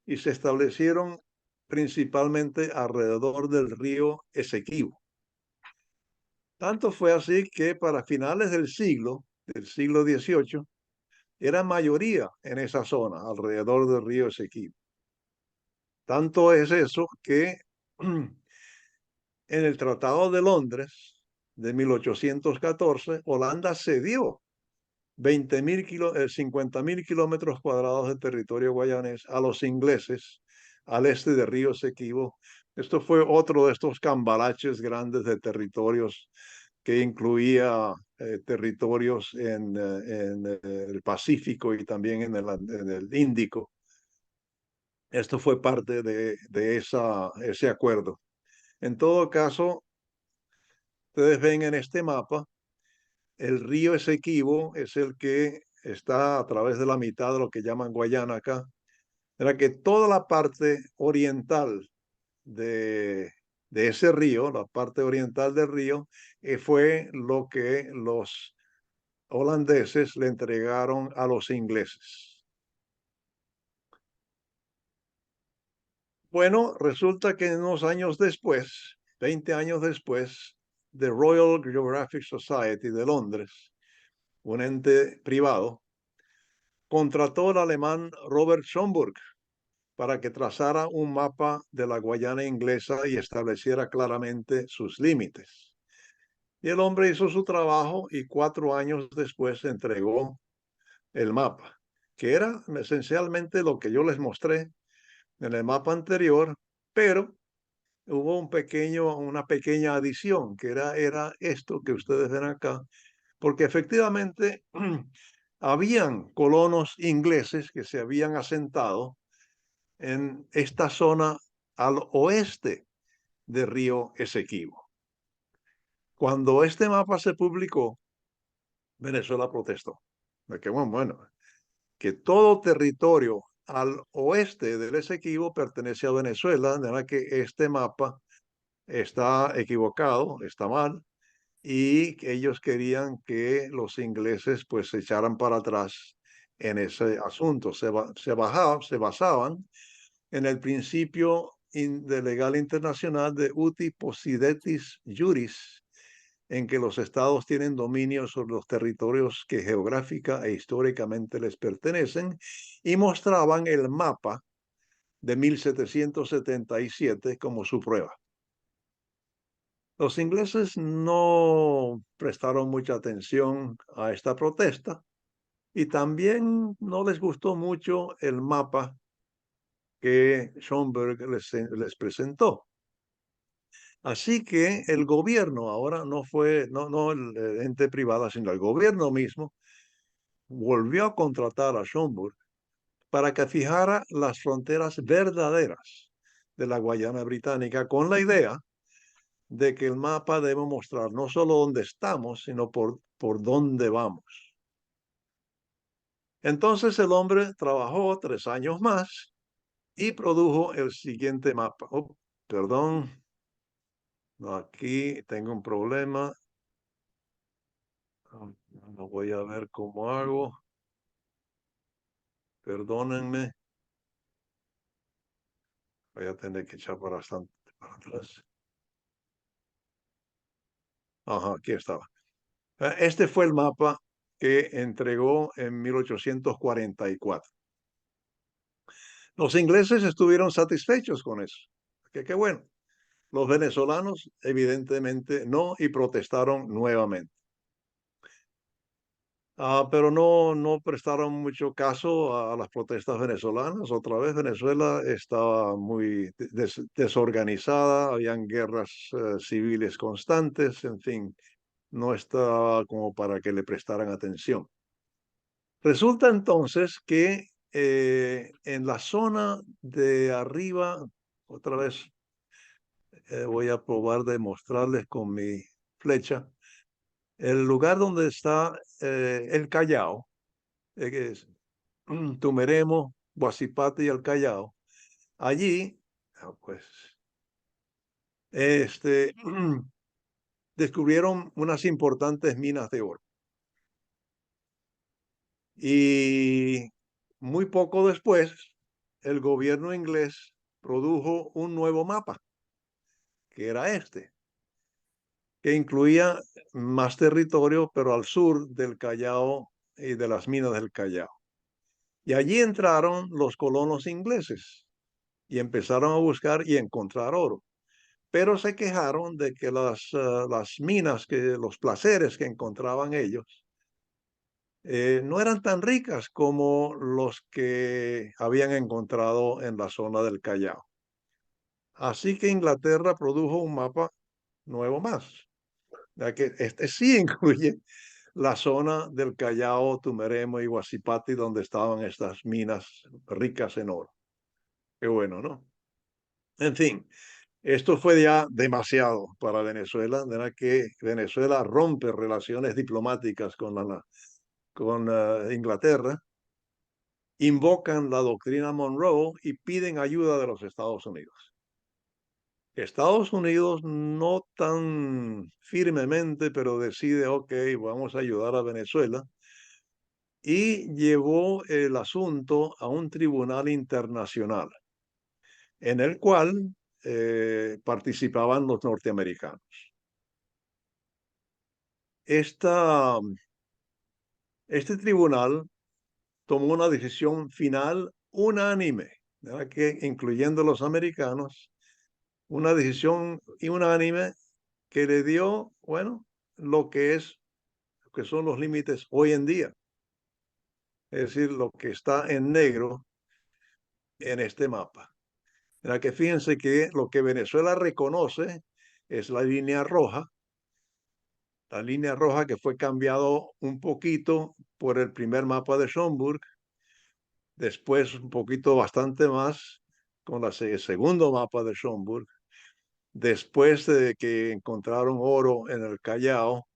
S2: y se establecieron principalmente alrededor del río Esequibo. Tanto fue así que para finales del siglo XVIII, era mayoría en esa zona, alrededor del río Esequibo. Tanto es eso que en el Tratado de Londres de 1814, Holanda cedió 50.000 kilómetros cuadrados de territorio guayanés a los ingleses al este del río Esequibo. Esto fue otro de estos cambalaches grandes de territorios que incluía territorios en el Pacífico y también en el Índico. Esto fue parte de ese acuerdo. En todo caso, ustedes ven en este mapa, el río Esequibo es el que está a través de la mitad de lo que llaman Guayana acá. Era que toda la parte oriental de ese río, la parte oriental del río, fue lo que los holandeses le entregaron a los ingleses. Bueno, resulta que unos años después, 20 años después, The Royal Geographic Society de Londres, un ente privado, contrató al alemán Robert Schomburg para que trazara un mapa de la Guayana inglesa y estableciera claramente sus límites. Y el hombre hizo su trabajo y 4 años después entregó el mapa, que era esencialmente lo que yo les mostré en el mapa anterior, pero hubo una pequeña adición, que era esto que ustedes ven acá, porque efectivamente habían colonos ingleses que se habían asentado en esta zona al oeste del río Esequibo. Cuando este mapa se publicó, Venezuela protestó. De que, bueno, que todo territorio al oeste del Esequibo pertenece a Venezuela, de manera que este mapa está equivocado, está mal, y ellos querían que los ingleses pues se echaran para atrás en ese asunto. Se basaban en el principio de legal internacional de uti possidetis juris, en que los estados tienen dominio sobre los territorios que geográfica e históricamente les pertenecen, y mostraban el mapa de 1777 como su prueba. Los ingleses no prestaron mucha atención a esta protesta y también no les gustó mucho el mapa que Schomburg les presentó. Así que el gobierno ahora no fue, no el ente privado, sino el gobierno mismo volvió a contratar a Schomburg para que fijara las fronteras verdaderas de la Guayana Británica con la idea de que el mapa debe mostrar no solo dónde estamos, sino por dónde vamos. Entonces el hombre trabajó 3 años más y produjo el siguiente mapa. Oh, perdón, aquí tengo un problema. No voy a ver cómo hago. Perdónenme. Voy a tener que echar bastante para atrás. Ajá, aquí estaba. Este fue el mapa que entregó en 1844. Los ingleses estuvieron satisfechos con eso. Qué bueno. Los venezolanos, evidentemente, no, y protestaron nuevamente. Pero no prestaron mucho caso a las protestas venezolanas. Otra vez Venezuela estaba muy desorganizada, habían guerras civiles constantes, en fin, no estaba como para que le prestaran atención. Resulta entonces que en la zona de arriba, otra vez voy a probar de mostrarles con mi flecha, el lugar donde está el Callao, que es Tumeremo, Guasipate y el Callao. Allí, pues, descubrieron unas importantes minas de oro. Y muy poco después, el gobierno inglés produjo un nuevo mapa, que era este, que incluía más territorio, pero al sur del Callao y de las minas del Callao. Y allí entraron los colonos ingleses y empezaron a buscar y encontrar oro. Pero se quejaron de que las minas, los placeres que encontraban ellos, no eran tan ricas como los que habían encontrado en la zona del Callao. Así que Inglaterra produjo un mapa nuevo más, ya que este sí incluye la zona del Callao, Tumeremo y Guasipati, donde estaban estas minas ricas en oro. Qué bueno, ¿no? En fin, esto fue ya demasiado para Venezuela, de que Venezuela rompe relaciones diplomáticas con Inglaterra, invocan la doctrina Monroe y piden ayuda de los Estados Unidos. Estados Unidos no tan firmemente, pero decide, ok, vamos a ayudar a Venezuela, y llevó el asunto a un tribunal internacional, en el cual participaban los norteamericanos. Este tribunal tomó una decisión final unánime, ¿verdad? Que incluyendo los americanos, una decisión unánime que le dio, bueno, lo que son los límites hoy en día, es decir, lo que está en negro en este mapa. ¿Verdad? Que fíjense que lo que Venezuela reconoce es la línea roja que fue cambiado un poquito por el primer mapa de Schomburg, después un poquito bastante más con el segundo mapa de Schomburg, después de que encontraron oro en el Callao,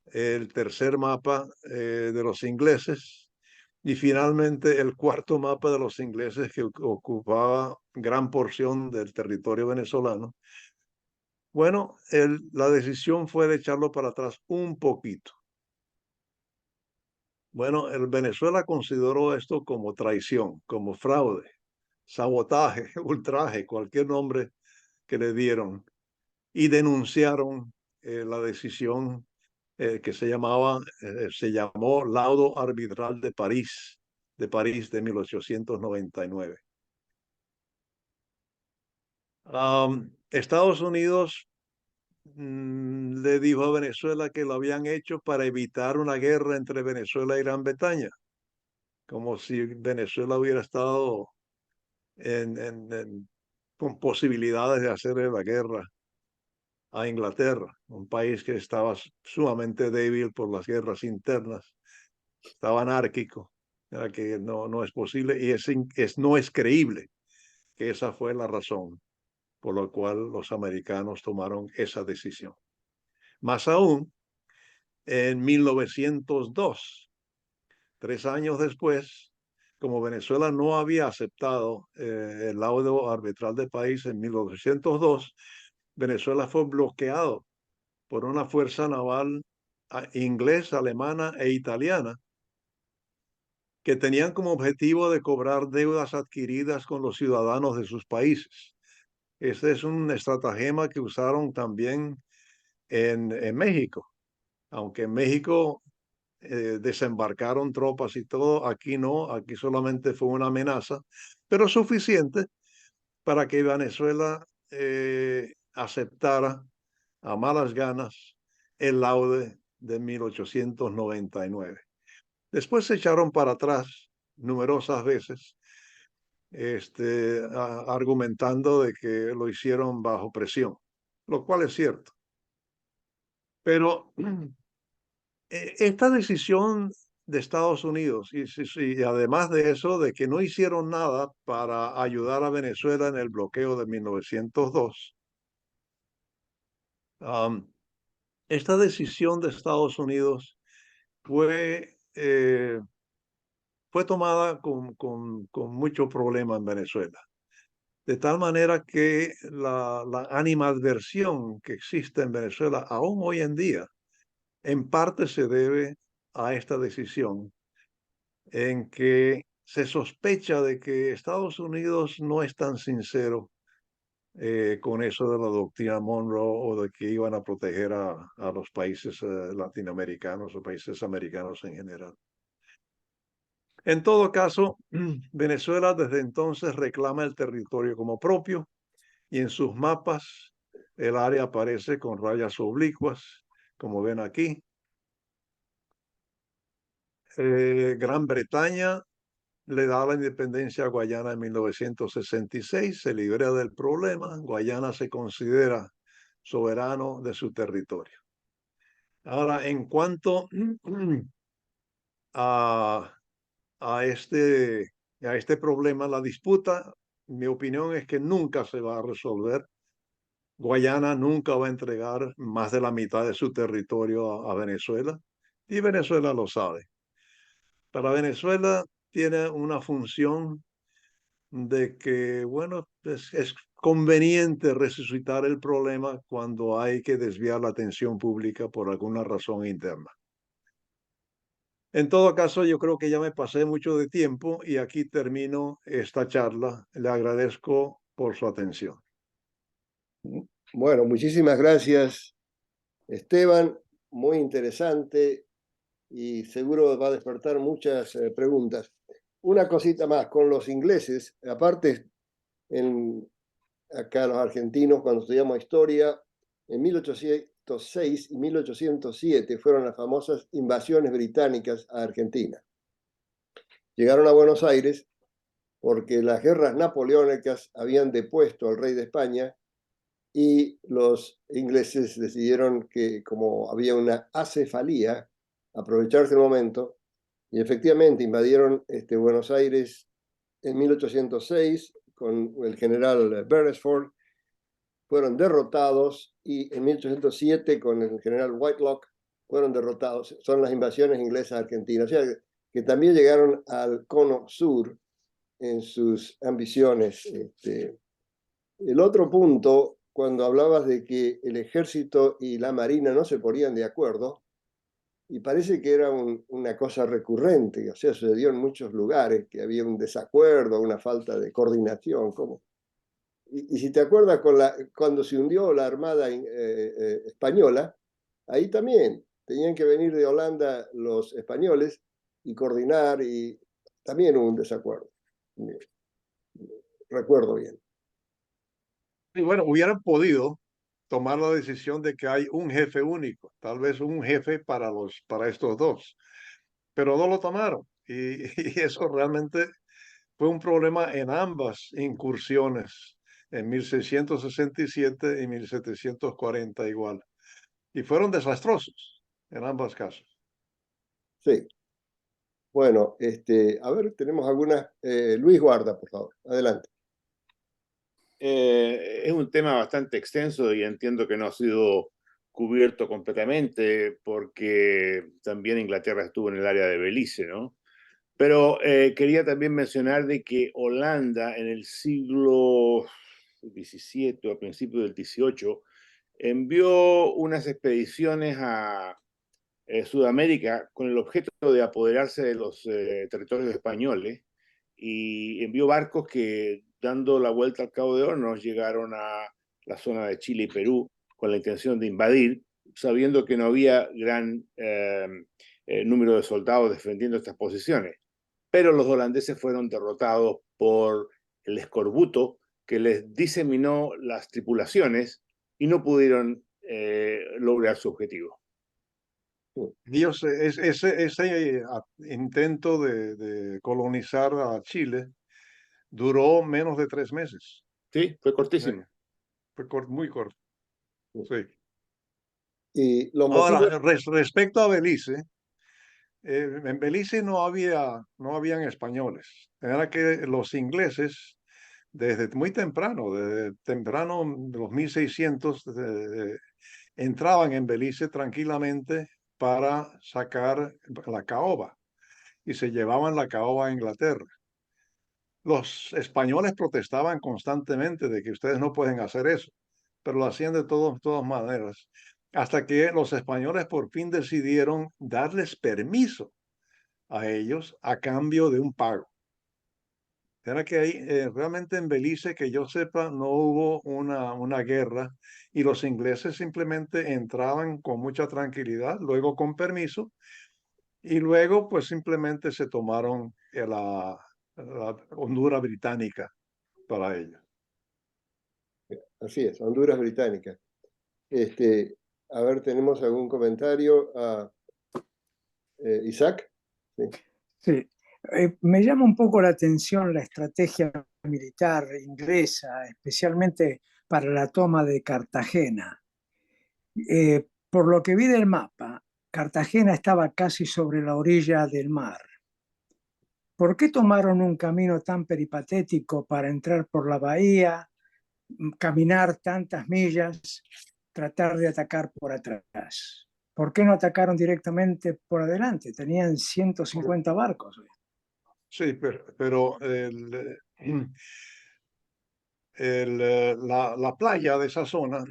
S2: el tercer mapa de los ingleses y finalmente el cuarto mapa de los ingleses que ocupaba gran porción del territorio venezolano. Bueno, la decisión fue de echarlo para atrás un poquito. Bueno, el Venezuela consideró esto como traición, como fraude, sabotaje, ultraje, cualquier nombre que le dieron, y denunciaron la decisión que se llamó Laudo Arbitral de París de 1899. Estados Unidos le dijo a Venezuela que lo habían hecho para evitar una guerra entre Venezuela y Gran Bretaña, como si Venezuela hubiera estado con posibilidades de hacerle la guerra a Inglaterra, un país que estaba sumamente débil por las guerras internas, estaba anárquico, era que no es posible y no es creíble que esa fue la razón por la cual los americanos tomaron esa decisión. Más aún, en 1902, 3 años después, como Venezuela no había aceptado el laudo arbitral del país en 1902, Venezuela fue bloqueado por una fuerza naval inglesa, alemana e italiana que tenían como objetivo de cobrar deudas adquiridas con los ciudadanos de sus países. Este es un estratagema que usaron también en México, aunque en México desembarcaron tropas y todo, aquí no, aquí solamente fue una amenaza, pero suficiente para que Venezuela aceptara a malas ganas el laude de 1899. Después se echaron para atrás numerosas veces, argumentando de que lo hicieron bajo presión, lo cual es cierto. Pero esta decisión de Estados Unidos y además de eso, de que no hicieron nada para ayudar a Venezuela en el bloqueo de 1902, esta decisión de Estados Unidos fue tomada con mucho problema en Venezuela. De tal manera que la animadversión que existe en Venezuela aún hoy en día, en parte se debe a esta decisión en que se sospecha de que Estados Unidos no es tan sincero con eso de la doctrina Monroe o de que iban a proteger a los países latinoamericanos o países americanos en general. En todo caso, Venezuela desde entonces reclama el territorio como propio y en sus mapas el área aparece con rayas oblicuas, como ven aquí. Gran Bretaña le da la independencia a Guayana en 1966, se libera del problema, Guayana se considera soberano de su territorio. Ahora, en cuanto a, a, este, a este problema, la disputa, mi opinión es que nunca se va a resolver. Guayana nunca va a entregar más de la mitad de su territorio a Venezuela y Venezuela lo sabe. Para Venezuela tiene una función de que, bueno, es conveniente resucitar el problema cuando hay que desviar la atención pública por alguna razón interna. En todo caso, yo creo que ya me pasé mucho de tiempo y aquí termino esta charla. Le agradezco por su atención.
S1: Bueno, muchísimas gracias, Esteban. Muy interesante y seguro va a despertar muchas preguntas. Una cosita más, con los ingleses, aparte, acá los argentinos, cuando estudiamos historia, en 1806 y 1807 fueron las famosas invasiones británicas a Argentina. Llegaron a Buenos Aires porque las guerras napoleónicas habían depuesto al rey de España y los ingleses decidieron que, como había una acefalía, aprovecharse el momento y efectivamente invadieron Buenos Aires en 1806 con el general Beresford. Fueron derrotados y en 1807 con el general Whitelock fueron derrotados. Son las invasiones inglesas a Argentina. O sea, que también llegaron al cono sur en sus ambiciones. El otro punto, cuando hablabas de que el ejército y la marina no se ponían de acuerdo, y parece que era una cosa recurrente, o sea, sucedió en muchos lugares, que había un desacuerdo, una falta de coordinación. ¿Cómo? Y si te acuerdas, cuando se hundió la Armada española, ahí también tenían que venir de Holanda los españoles y coordinar, y también hubo un desacuerdo. Recuerdo bien.
S2: Y bueno, hubieran podido tomar la decisión de que hay un jefe único, tal vez un jefe para estos dos, pero no lo tomaron. Y eso realmente fue un problema en ambas incursiones, en 1667 y 1740 igual. Y fueron desastrosos en ambos casos.
S1: Sí. Bueno, a ver, tenemos algunas. Luis Guarda, por favor, adelante.
S3: Es un tema bastante extenso y entiendo que no ha sido cubierto completamente porque también Inglaterra estuvo en el área de Belice, ¿no? Pero quería también mencionar de que Holanda en el siglo XVII, a principios del XVIII, envió unas expediciones a Sudamérica con el objeto de apoderarse de los territorios españoles y envió barcos que, dando la vuelta al Cabo de Hornos, llegaron a la zona de Chile y Perú con la intención de invadir, sabiendo que no había gran número de soldados defendiendo estas posiciones. Pero los holandeses fueron derrotados por el escorbuto que les diseminó las tripulaciones y no pudieron lograr su objetivo.
S2: Dios, ese intento de colonizar a Chile duró menos de 3 meses.
S3: Sí, fue cortísimo.
S2: Fue muy corto. Sí.
S1: Y los motivos.
S2: Ahora, respecto a Belice, en Belice no habían españoles. Era que los ingleses, desde muy temprano, desde temprano, los 1600, entraban en Belice tranquilamente para sacar la caoba y se llevaban la caoba a Inglaterra. Los españoles protestaban constantemente de que ustedes no pueden hacer eso, pero lo hacían de todas maneras, hasta que los españoles por fin decidieron darles permiso a ellos a cambio de un pago. Era que ahí, realmente en Belice, que yo sepa, no hubo una guerra y los ingleses simplemente entraban con mucha tranquilidad, luego con permiso, y luego pues simplemente se tomaron la Honduras británica para ellos.
S1: Así es, Honduras Británica. A ver, ¿tenemos algún comentario? Isaac. Sí.
S4: Sí. Me llama un poco la atención la estrategia militar inglesa, especialmente para la toma de Cartagena. Por lo que vi del mapa, Cartagena estaba casi sobre la orilla del mar. ¿Por qué tomaron un camino tan peripatético para entrar por la bahía, caminar tantas millas, tratar de atacar por atrás? ¿Por qué no atacaron directamente por adelante? Tenían 150 barcos.
S2: Sí, pero la playa de esa zona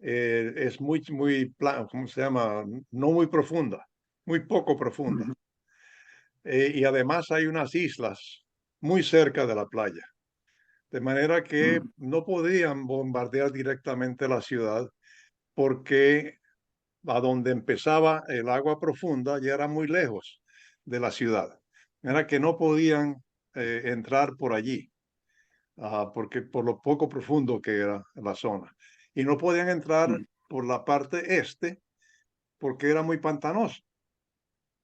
S2: es muy ¿cómo se llama? No muy profunda, muy poco profunda. Y además hay unas islas muy cerca de la playa, de manera que no podían bombardear directamente la ciudad porque a donde empezaba el agua profunda ya era muy lejos de la ciudad. Era que no podían entrar por allí, porque por lo poco profundo que era la zona. Y no podían entrar por la parte este porque era muy pantanoso.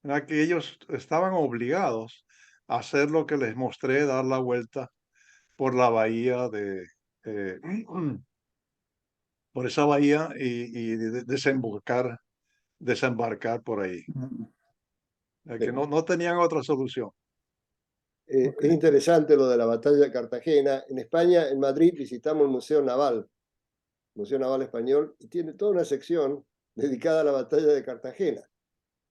S2: Era que ellos estaban obligados a hacer lo que les mostré, dar la vuelta por la bahía eh, por esa bahía y desembarcar por ahí. Que no tenían otra solución.
S1: Es interesante lo de la batalla de Cartagena. En España, en Madrid, visitamos el Museo Naval Español, y tiene toda una sección dedicada a la batalla de Cartagena.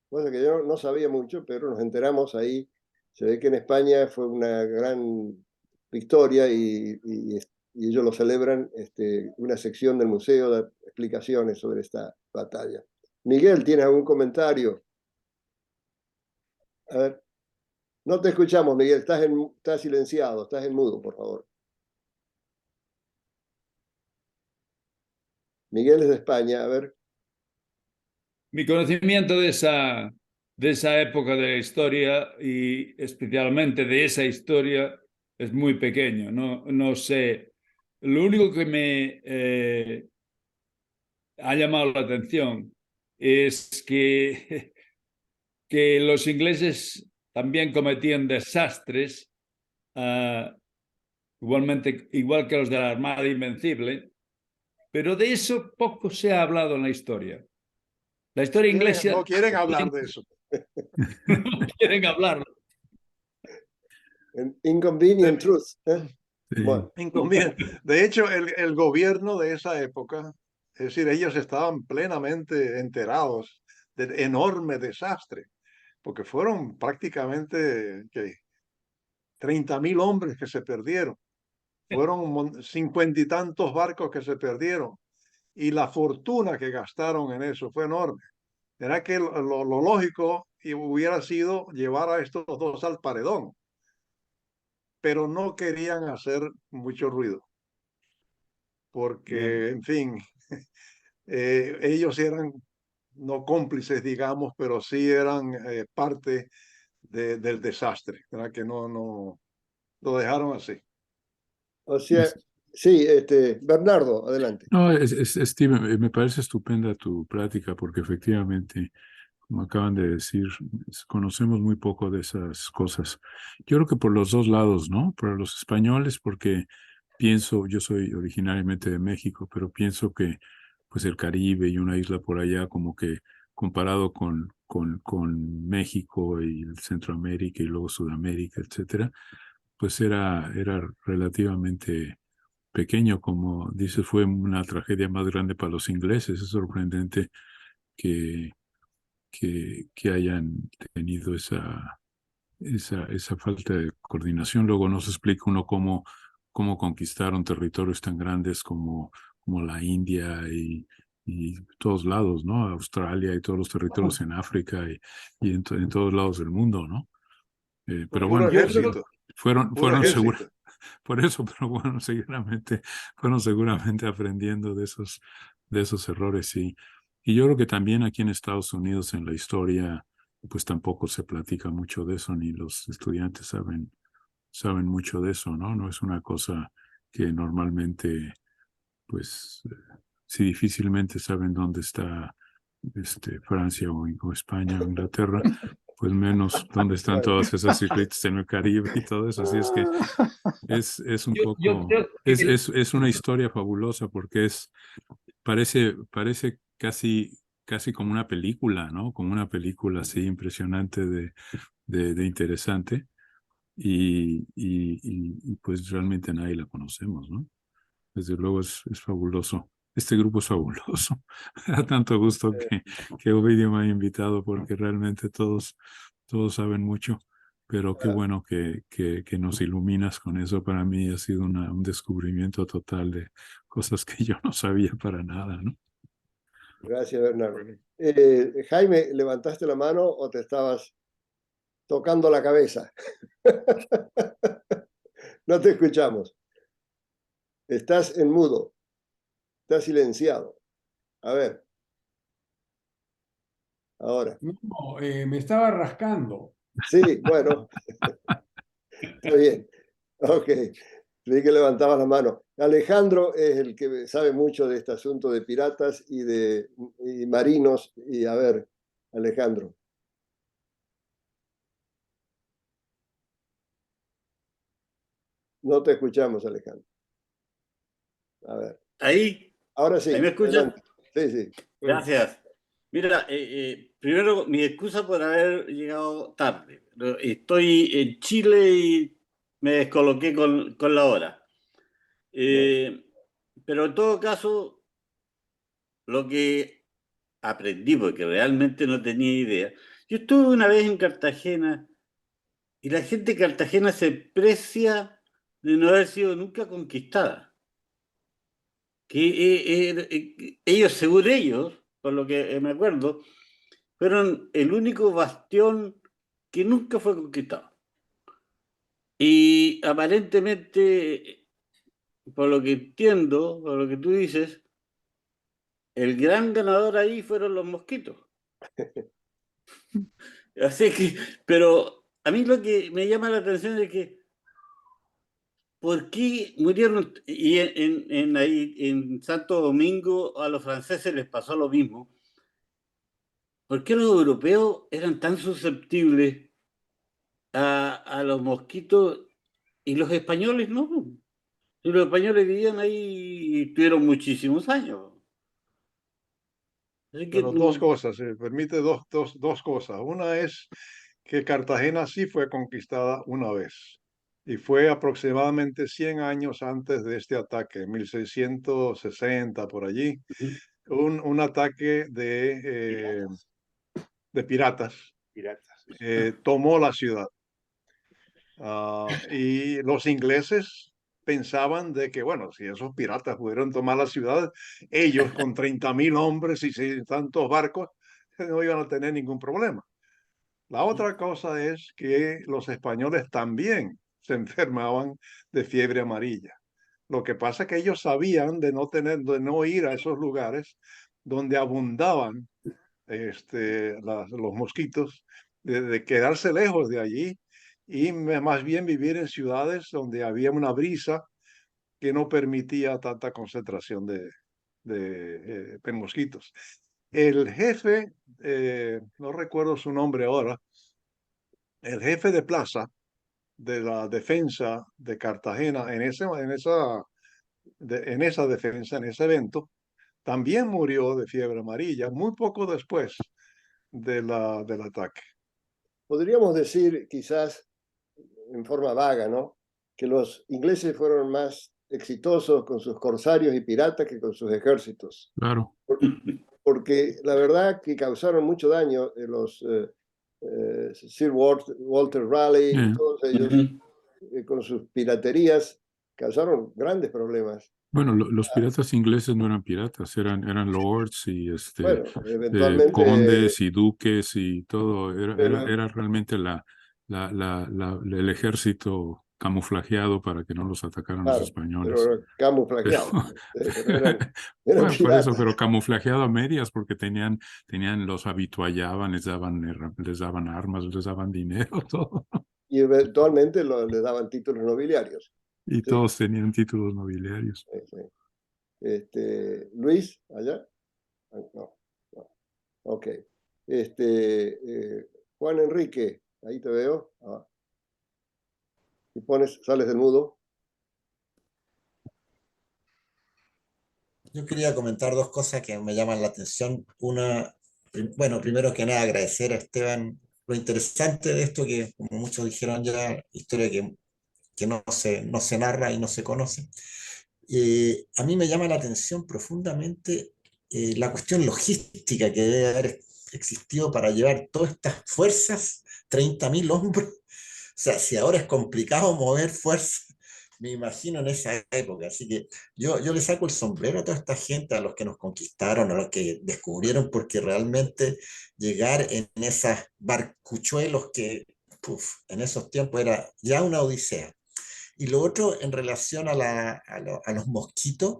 S1: Cosa que yo no sabía mucho, pero nos enteramos ahí. Se ve que en España fue una gran victoria y ellos lo celebran, una sección del museo de explicaciones sobre esta batalla. Miguel, ¿tienes algún comentario? A ver, no te escuchamos, Miguel, estás silenciado, estás en mudo, por favor. Miguel es de España, a ver.
S5: Mi conocimiento de esa época de la historia y especialmente de esa historia es muy pequeño. No sé. Lo único que me ha llamado la atención es que los ingleses también cometían desastres igualmente, igual que los de la Armada Invencible, pero de eso poco se ha hablado en la historia. La historia inglesa
S2: No quieren hablar de eso.
S5: no quieren hablar.
S1: Inconvenient truth.
S6: Sí.
S1: Bueno,
S2: Inconveniente. De hecho, el gobierno de esa época, es decir, ellos estaban plenamente enterados del enorme desastre, porque fueron prácticamente 30.000 hombres que se perdieron, fueron 50 y tantos barcos que se perdieron, y la fortuna que gastaron en eso fue enorme. Era que lo lógico hubiera sido llevar a estos dos al paredón, pero no querían hacer mucho ruido, porque, en fin, ellos eran no cómplices, digamos, pero sí eran parte del desastre, ¿verdad? Que no lo dejaron así.
S1: o sea, sí, Bernardo, adelante.
S6: No, Steven, me parece estupenda tu plática porque efectivamente, como acaban de decir, conocemos muy poco de esas cosas. Yo creo que por los dos lados, ¿no? Por los españoles, porque pienso, yo soy originariamente de México, pero pienso que pues el Caribe y una isla por allá, como que comparado con México y Centroamérica y luego Sudamérica, etcétera, pues era relativamente pequeño, como dices, fue una tragedia más grande para los ingleses. Es sorprendente que, que hayan tenido esa falta de coordinación. Luego nos explica uno cómo conquistaron territorios tan grandes como la India y todos lados, ¿no? Australia y todos los territorios en África y en todos lados del mundo, ¿no? Pero
S2: Puro
S6: bueno,
S2: ejército.
S6: fueron seguros.
S2: Ejército.
S6: Por eso, pero bueno, fueron seguramente aprendiendo de esos errores, y yo creo que también aquí en Estados Unidos en la historia, pues tampoco se platica mucho de eso, ni los estudiantes saben mucho de eso, ¿no? No es una cosa que normalmente, pues, si difícilmente saben dónde está Francia o España o Inglaterra, pues menos dónde están todas esas islitas en el Caribe y todo eso. Así es que es un
S5: Yo
S6: poco,
S5: creo que
S6: es una historia fabulosa porque parece casi como una película, ¿no? Como una película así impresionante de interesante y pues realmente nadie la conocemos, ¿no? Desde luego es fabuloso. Este grupo es fabuloso. Me da tanto gusto que Ovidio me haya invitado porque realmente todos saben mucho, pero qué bueno que nos iluminas con eso. Para mí ha sido un descubrimiento total de cosas que yo no sabía para nada, ¿no?
S1: Gracias, Bernardo. Jaime, ¿levantaste la mano o te estabas tocando la cabeza? No te escuchamos. Estás en mudo. Estás silenciado. A ver. Ahora.
S7: No, me estaba rascando.
S1: Sí, bueno. Está bien. Ok. Vi que levantabas la mano. Alejandro es el que sabe mucho de este asunto de piratas y marinos. Y a ver, Alejandro. No te escuchamos, Alejandro. A ver.
S8: Ahí
S1: Ahora sí.
S8: me escuchas.
S1: Adelante. Sí, sí.
S8: Gracias. Mira, primero mi excusa por haber llegado tarde. Estoy en Chile y me descoloqué con la hora. Pero en todo caso, lo que aprendí, porque realmente no tenía idea. Yo estuve una vez en Cartagena y la gente de Cartagena se precia de no haber sido nunca conquistada. Ellos, según ellos, por lo que me acuerdo, fueron el único bastión que nunca fue conquistado. Y aparentemente, por lo que entiendo, por lo que tú dices, el gran ganador ahí fueron los mosquitos. Así que, pero a mí lo que me llama la atención es que, ¿por qué murieron? Y ahí, en Santo Domingo a los franceses les pasó lo mismo. ¿Por qué los europeos eran tan susceptibles a los mosquitos Y los españoles no. Y los españoles vivían ahí y tuvieron muchísimos años. Así que
S2: Pero dos cosas, se permite dos cosas. Una es que Cartagena sí fue conquistada una vez y fue aproximadamente 100 años antes de este ataque, en 1660 por allí, un ataque de piratas
S3: Piratas.
S2: tomó la ciudad. Y los ingleses pensaban de que, bueno, si esos piratas pudieron tomar la ciudad, ellos con 30.000 hombres y tantos barcos no iban a tener ningún problema. La otra cosa es que los españoles también se enfermaban de fiebre amarilla. Lo que pasa es que ellos sabían de no ir a esos lugares donde abundaban los mosquitos, de quedarse lejos de allí y más bien vivir en ciudades donde había una brisa que no permitía tanta concentración de mosquitos. El jefe, no recuerdo su nombre ahora, el jefe de plaza de la defensa de Cartagena en esa defensa, en ese evento, también murió de fiebre amarilla muy poco después del ataque.
S1: Podríamos decir, quizás en forma vaga, ¿no?, que los ingleses fueron más exitosos con sus corsarios y piratas que con sus ejércitos.
S6: Claro.
S1: Porque la verdad que causaron mucho daño los Sir Walter Raleigh y todos ellos, con sus piraterías, causaron grandes problemas.
S6: Bueno, los piratas ingleses no eran piratas, eran lords y
S1: Bueno, eventualmente,
S6: condes y duques y todo.
S1: pero-
S6: Era realmente el ejército camuflajeado para que no los atacaran los
S1: claro,
S6: españoles.
S1: pero camuflajeados. Pero eran
S6: Bueno, por eso,
S1: piratas.
S6: pero camuflajeado a medias, porque los habituallaban, les daban armas, les daban dinero, todo.
S1: Y eventualmente le daban títulos nobiliarios.
S6: Y
S1: Sí,
S6: todos tenían títulos nobiliarios.
S1: sí. Luis, allá. No, no. Ok. Juan Enrique, ahí te veo. Si sales del mudo.
S9: Yo quería comentar dos cosas que me llaman la atención. Una, bueno, primero que nada agradecer a Esteban lo interesante de esto, que como muchos dijeron ya, historia que no se narra y no se conoce. A mí me llama la atención profundamente la cuestión logística que debe haber existido para llevar todas estas fuerzas, 30.000 hombres. O sea, si ahora es complicado mover fuerzas, me imagino en esa época. Así que yo le saco el sombrero a toda esta gente, a los que nos conquistaron, a los que descubrieron, porque realmente llegar en esos barcuchuelos que en esos tiempos era ya una odisea. Y lo otro, en relación a los mosquitos,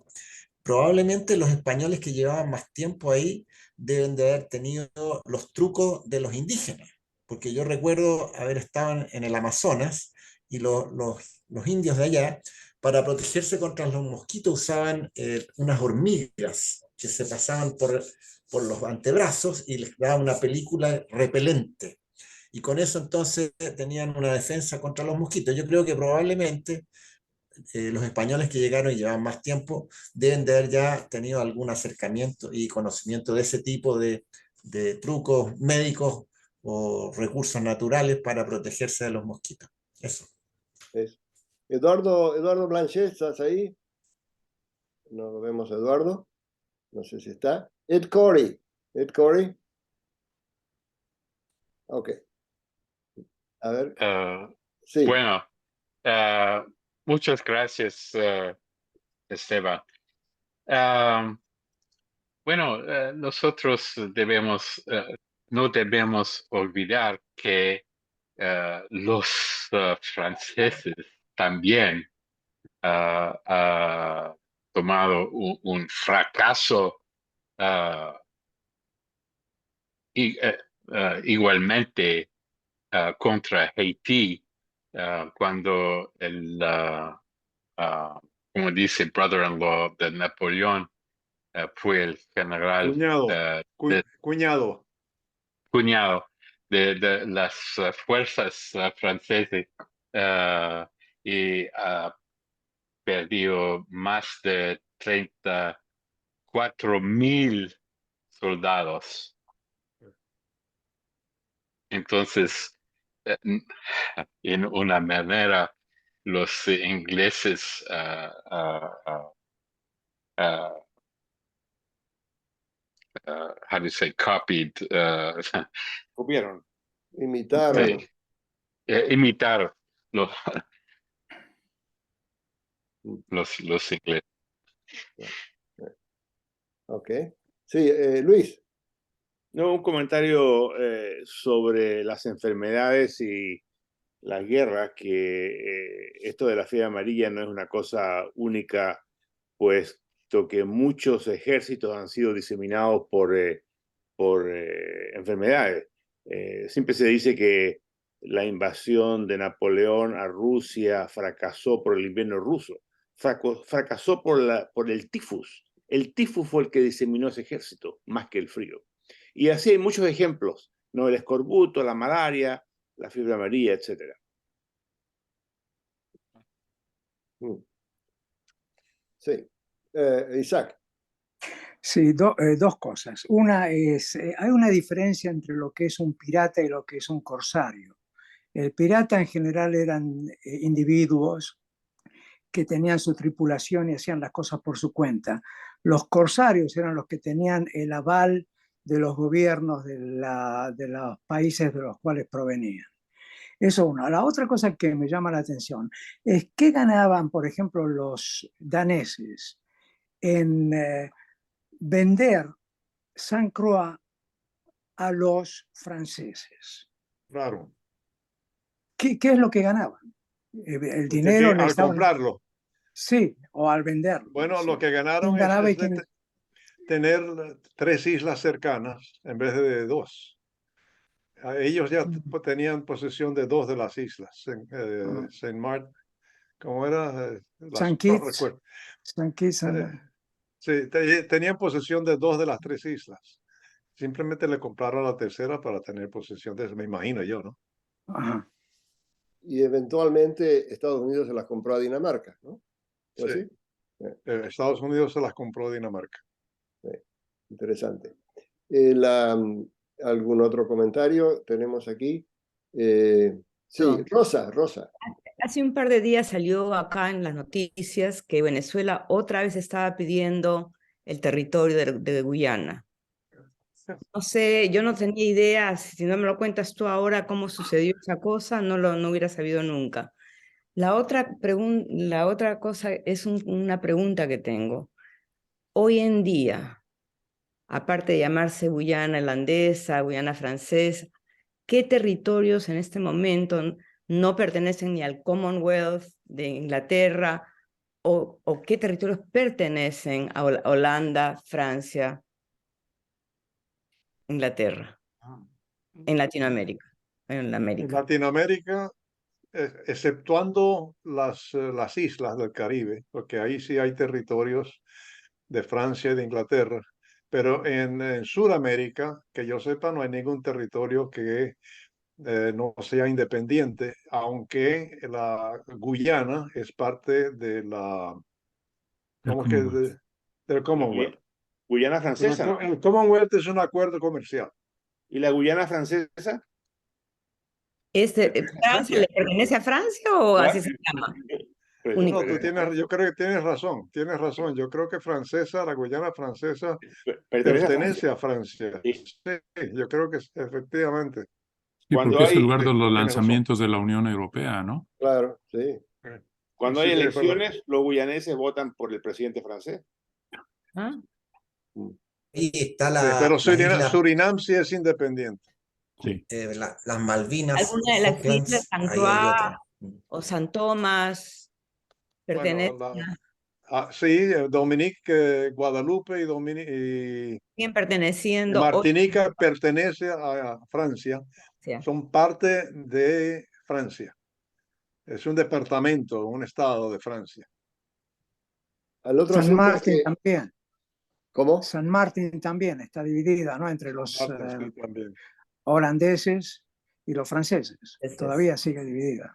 S9: probablemente los españoles que llevaban más tiempo ahí deben de haber tenido los trucos de los indígenas, porque yo recuerdo haber estado en el Amazonas y los indios de allá, para protegerse contra los mosquitos, usaban unas hormigas que se pasaban por los antebrazos y les daban una película repelente. Y con eso entonces tenían una defensa contra los mosquitos. Yo creo que probablemente los españoles que llegaron y llevaban más tiempo deben de haber ya tenido algún acercamiento y conocimiento de ese tipo de trucos médicos o recursos naturales para protegerse de los mosquitos. Eso.
S1: Eduardo Blanchet, ¿estás ahí? No lo vemos, Eduardo. No sé si está. Ed Corey. Ok. A ver. Sí.
S10: Bueno, muchas gracias, Esteban. Bueno, nosotros no debemos olvidar que los franceses también han tomado un fracaso igualmente contra Haití, cuando como dice, brother-in-law de Napoleón, fue el general cuñado de las fuerzas francesas y perdió más de 34,000 soldados. Entonces, en una manera, los ingleses how do you say, copied,
S3: Copiaron.
S1: Imitaron.
S10: sí, imitaron los, los ingleses.
S1: Ok. Sí, Luis.
S3: No, un comentario sobre las enfermedades y las guerras, que esto de la fiebre amarilla no es una cosa única, puesto que muchos ejércitos han sido diseminados por enfermedades. Siempre se dice que la invasión de Napoleón a Rusia fracasó por el invierno ruso, fracasó por el tifus. El tifus fue el que diseminó ese ejército, más que el frío. Y así hay muchos ejemplos, ¿no? El escorbuto, la malaria, la fiebre amarilla, etc.
S1: Sí. Isaac.
S4: Sí, dos cosas. Una es, hay una diferencia entre lo que es un pirata y lo que es un corsario. El pirata en general eran individuos que tenían su tripulación y hacían las cosas por su cuenta. Los corsarios eran los que tenían el aval de los gobiernos de los países de los cuales provenían. Eso uno. La otra cosa que me llama la atención es qué ganaban, por ejemplo, los daneses en vender Saint Croix a los franceses.
S2: Claro.
S4: ¿Qué es lo que ganaban? El dinero
S2: Al comprarlo.
S4: Sí, o al venderlo.
S2: Bueno,
S4: sí.
S2: lo que ganaron es tener 3 islas cercanas en vez de 2. Ellos ya tenían posesión de 2 de las islas. Saint Martin, ¿cómo era?
S4: Saint Kitts. Saint Kitts.
S2: Sí, tenían posesión de 2 de las 3 islas. Simplemente le compraron la tercera para tener posesión de eso, me imagino yo, ¿no?
S4: Ajá.
S1: Y eventualmente Estados Unidos se las compró a Dinamarca, ¿no?
S2: Sí.
S1: ¿Sí?
S2: Estados Unidos se las compró a Dinamarca.
S1: Sí. Interesante. ¿Algún otro comentario tenemos aquí? Sí,
S11: No.
S1: Rosa.
S11: Hace un par de días salió acá en las noticias que Venezuela otra vez estaba pidiendo el territorio de Guyana. No sé, yo no tenía idea, si no me lo cuentas tú ahora cómo sucedió esa cosa, no hubiera sabido nunca. La otra cosa es una pregunta que tengo. Hoy en día, aparte de llamarse Guyana Irlandesa, Guyana Francesa, ¿qué territorios en este momento no pertenecen ni al Commonwealth de Inglaterra o qué territorios pertenecen a Holanda, Francia, Inglaterra, en Latinoamérica? En América.
S2: Latinoamérica, exceptuando las islas del Caribe, porque ahí sí hay territorios de Francia y de Inglaterra, pero en Sudamérica, que yo sepa, no hay ningún territorio que no sea independiente, aunque la Guyana es parte de del Commonwealth.
S3: Guyana francesa, ¿no?
S2: El Commonwealth es un acuerdo comercial.
S3: ¿Y la Guyana francesa?
S11: ¿Francia le pertenece a Francia o así se llama?
S2: No, yo creo que tienes razón. Yo creo que la Guyana francesa pertenece a Francia. Sí, yo creo que efectivamente.
S6: Sí, porque es el lugar de los lanzamientos de la Unión Europea, ¿no?
S1: Claro, sí.
S3: Cuando hay elecciones, los guyaneses votan por el presidente francés.
S11: ¿Ah?
S9: Y está
S2: pero Surinam sí es independiente.
S6: Sí.
S9: Las Malvinas.
S11: ¿Alguna de las islas, San Croix o San Tomás, pertenece?
S2: Sí, Dominique, Guadalupe y
S11: ¿Quién perteneciendo?
S2: Martinica pertenece a Francia.
S11: Sí.
S2: Son parte de Francia. Es un departamento, un estado de Francia.
S4: San Martín también.
S1: ¿Cómo?
S4: San Martín también está dividida, ¿no? Entre los
S2: sí,
S4: holandeses y los franceses. Todavía sigue dividida.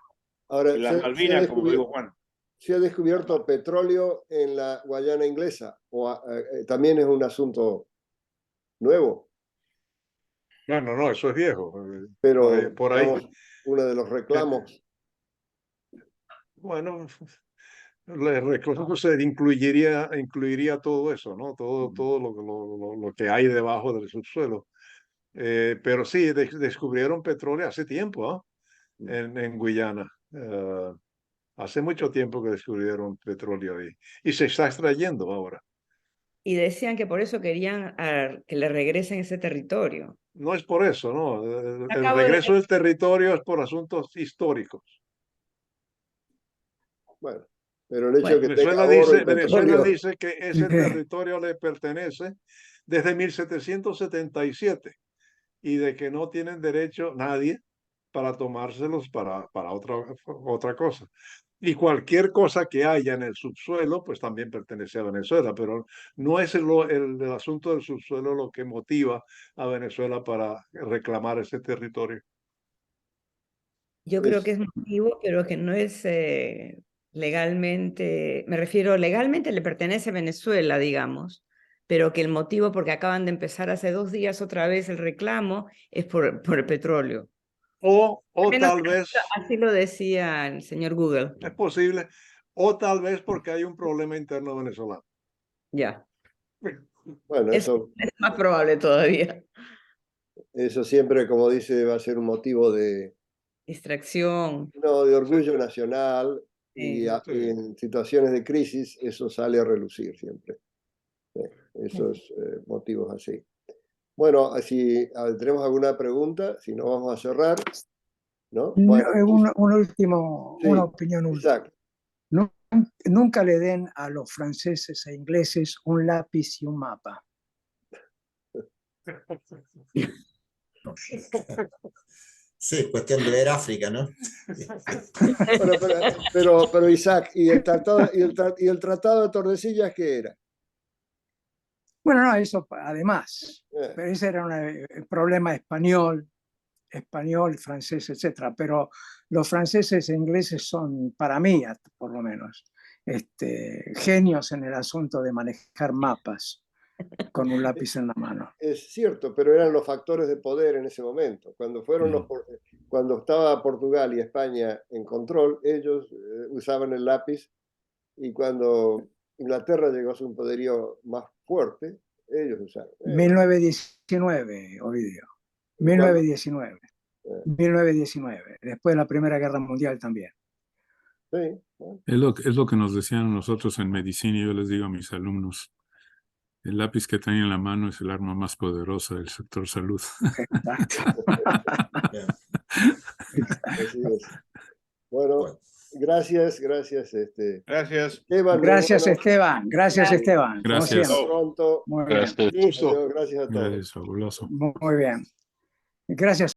S1: Ahora,
S3: las Malvinas, como digo Juan.
S1: ¿se ha descubierto petróleo en la Guayana Inglesa? ¿O también es un asunto nuevo?
S2: No, eso es viejo.
S1: Pero
S2: por ahí.
S1: digamos, uno de los reclamos.
S2: Bueno, el reclamo incluiría todo eso, ¿no? Todo lo que hay debajo del subsuelo. Pero sí, descubrieron petróleo hace tiempo, ¿ah? En Guyana. Hace mucho tiempo que descubrieron petróleo ahí. Y se está extrayendo ahora.
S11: Y decían que por eso querían que le regresen ese territorio.
S2: No es por eso, ¿no? El
S11: Acabo
S2: regreso
S11: de...
S2: del territorio es por asuntos históricos.
S1: Bueno, pero el hecho de que
S2: Venezuela
S1: tenga oro y
S2: Venezuela
S1: petróleo.
S2: dice que ese territorio le pertenece desde 1777 y de que no tienen derecho nadie para tomárselos para otra cosa. Y cualquier cosa que haya en el subsuelo, pues también pertenece a Venezuela, pero no es el asunto del subsuelo lo que motiva a Venezuela para reclamar ese territorio.
S11: Yo creo que es motivo, pero que no es legalmente, me refiero, legalmente le pertenece a Venezuela, digamos, pero que el motivo, porque acaban de empezar hace 2 días otra vez el reclamo, es por el petróleo.
S2: O tal vez,
S11: así lo decía el señor Google.
S2: es posible, o tal vez porque hay un problema interno venezolano.
S11: Ya.
S1: Bueno, eso
S11: es más probable todavía.
S1: Eso siempre, como dice, va a ser un motivo de
S11: distracción.
S1: No, de orgullo nacional y,
S11: Sí.
S1: y en situaciones de crisis eso sale a relucir siempre. Esos motivos así. Bueno, si tenemos alguna pregunta, si no vamos a cerrar, ¿no? Bueno,
S4: Una opinión última.
S1: exacto.
S4: Nunca le den a los franceses e ingleses un lápiz y un mapa.
S9: Sí, cuestión de ver África, ¿no?
S1: Pero Isaac, ¿y el tratado de Tordesillas qué era?
S4: Bueno, no, eso además. Pero ese era un problema español, francés, etcétera. Pero los franceses e ingleses son, para mí, por lo menos, genios en el asunto de manejar mapas con un lápiz en la mano.
S1: Es cierto, pero eran los factores de poder en ese momento. Cuando estaba Portugal y España en control, ellos usaban el lápiz, y cuando Inglaterra llegó a su poderío más fuerte, ellos usaron.
S4: 1919, Ovidio. 1919. 1919, después de la Primera Guerra Mundial también.
S1: Sí.
S6: Es lo que nos decían nosotros en medicina, y yo les digo a mis alumnos. El lápiz que traen en la mano es el arma más poderosa del sector salud.
S4: Exacto.
S1: Así es. Bueno, gracias.
S3: Gracias.
S1: Esteban,
S4: gracias, Esteban. Gracias, Esteban.
S6: Gracias.
S1: Hasta pronto.
S4: Muy bien.
S1: Gracias a todos.
S6: Gracias, fabuloso.
S4: Muy bien. Gracias.